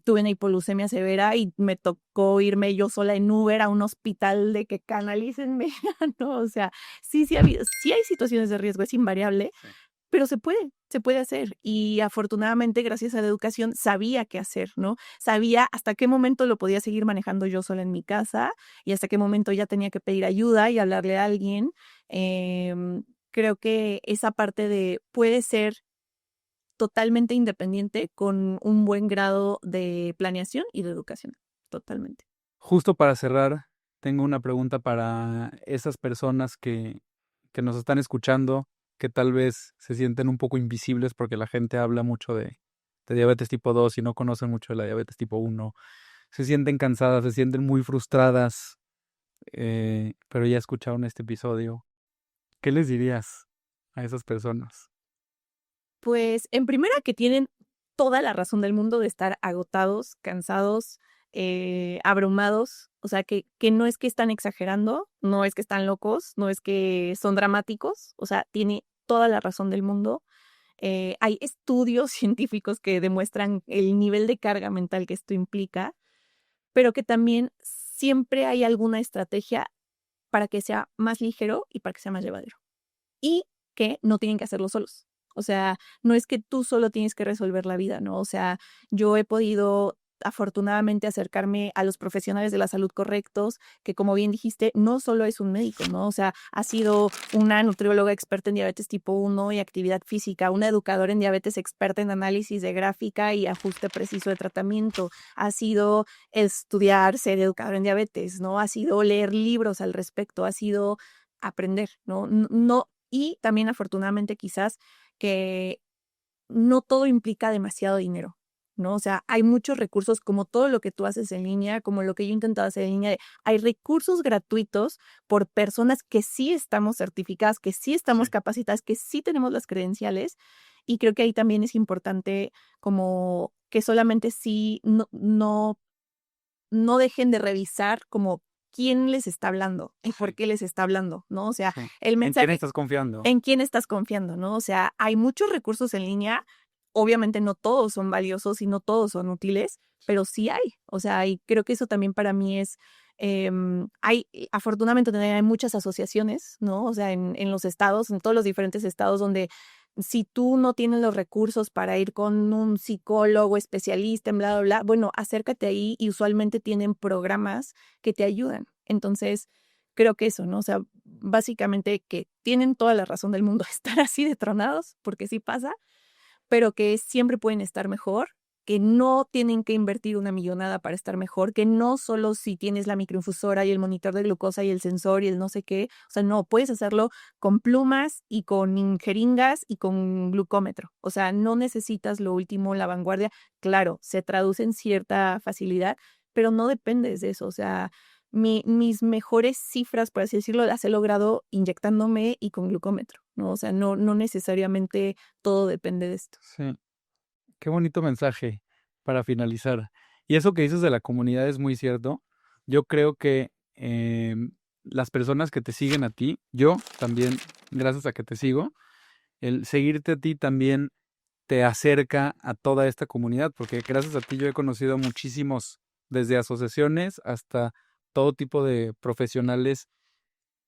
tuve una hipoglucemia severa y me tocó irme yo sola en Uber a un hospital de que canalícenme, ¿no? O sea, sí hay situaciones de riesgo, es invariable, Sí. pero se puede hacer. Y afortunadamente, gracias a la educación, sabía qué hacer, ¿no? Sabía hasta qué momento lo podía seguir manejando yo sola en mi casa y hasta qué momento ya tenía que pedir ayuda y hablarle a alguien. Creo que esa parte de puede ser totalmente independiente con un buen grado de planeación y de educación. Totalmente. Justo para cerrar, tengo una pregunta para esas personas que nos están escuchando, que tal vez se sienten un poco invisibles porque la gente habla mucho de diabetes tipo 2 y no conocen mucho de la diabetes tipo 1. Se sienten cansadas, se sienten muy frustradas, pero ya escucharon este episodio. ¿Qué les dirías a esas personas? Pues, en primera, que tienen toda la razón del mundo de estar agotados, cansados, abrumados, o sea, que no es que están exagerando, no es que están locos, no es que son dramáticos, o sea, tiene toda la razón del mundo. Hay estudios científicos que demuestran el nivel de carga mental que esto implica, pero que también siempre hay alguna estrategia para que sea más ligero y para que sea más llevadero. Y que no tienen que hacerlo solos. O sea, no es que tú solo tienes que resolver la vida, ¿no? O sea, yo he podido afortunadamente acercarme a los profesionales de la salud correctos, que como bien dijiste, no solo es un médico, ¿no? O sea, ha sido una nutrióloga experta en diabetes tipo 1 y actividad física, una educadora en diabetes experta en análisis de gráfica y ajuste preciso de tratamiento, ha sido estudiar, ser educadora en diabetes, ¿no? Ha sido leer libros al respecto, ha sido aprender, ¿no? No Y también afortunadamente quizás que no todo implica demasiado dinero, ¿no? O sea, hay muchos recursos, como todo lo que tú haces en línea, como lo que yo he intentado hacer en línea, hay recursos gratuitos por personas que sí estamos certificadas, que sí estamos capacitadas, que sí tenemos las credenciales, y creo que ahí también es importante como que solamente sí no dejen de revisar como quién les está hablando y por qué les está hablando, ¿no? O sea, Sí. el ¿En quién mensaje estás confiando? en quién estás confiando, ¿no? O sea, hay muchos recursos en línea, obviamente no todos son valiosos y no todos son útiles, pero sí hay. O sea, y creo que eso también para mí es, afortunadamente también hay muchas asociaciones, ¿no? O sea, en los estados, en todos los diferentes estados donde si tú no tienes los recursos para ir con un psicólogo especialista en bla, bla, bla, bueno, acércate ahí y usualmente tienen programas que te ayudan. Entonces, creo que eso, ¿no? O sea, básicamente que tienen toda la razón del mundo de estar así de tronados, porque sí pasa, pero que siempre pueden estar mejor, que no tienen que invertir una millonada para estar mejor, que no solo si tienes la microinfusora y el monitor de glucosa y el sensor y el no sé qué, o sea, no, puedes hacerlo con plumas y con jeringas y con glucómetro, o sea, no necesitas lo último, la vanguardia, claro, se traduce en cierta facilidad, pero no dependes de eso, o sea, mis mejores cifras, por así decirlo, las he logrado inyectándome y con glucómetro, ¿no? O sea, no necesariamente todo depende de esto. Sí. Qué bonito mensaje para finalizar. Y eso que dices de la comunidad es muy cierto. Yo creo que las personas que te siguen a ti, yo también, gracias a que te sigo, el seguirte a ti también te acerca a toda esta comunidad, porque gracias a ti yo he conocido a muchísimos, desde asociaciones hasta todo tipo de profesionales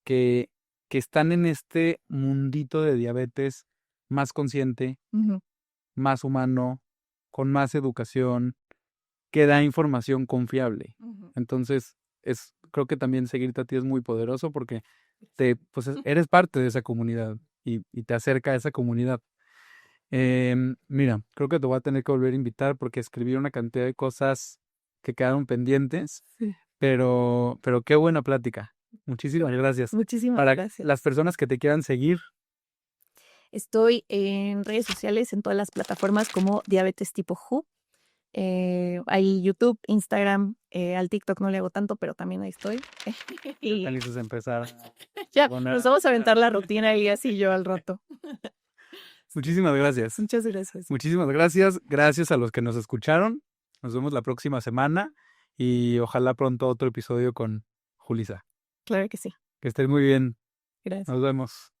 que, que están en este mundito de diabetes más consciente, Ujú, más humano, con más educación, que da información confiable. ujú. Entonces, creo que también seguirte a ti es muy poderoso porque pues eres parte de esa comunidad y te acerca a esa comunidad. Mira, creo que te voy a tener que volver a invitar porque escribí una cantidad de cosas que quedaron pendientes, Sí. pero qué buena plática. Muchísimas gracias. Muchísimas Para gracias. las personas que te quieran seguir, Estoy en redes sociales, en todas las plataformas como Diabetes Tipo WHO. Hay YouTube, Instagram, al TikTok no le hago tanto, pero también ahí estoy. están Y listos a empezar ya, con nos vamos a aventar la rutina y así yo al rato. Muchísimas gracias. Muchas gracias. Muchísimas gracias. Gracias a los que nos escucharon. Nos vemos la próxima semana y ojalá pronto otro episodio con Julisa. Claro que sí. Que estén muy bien. Gracias. Nos vemos.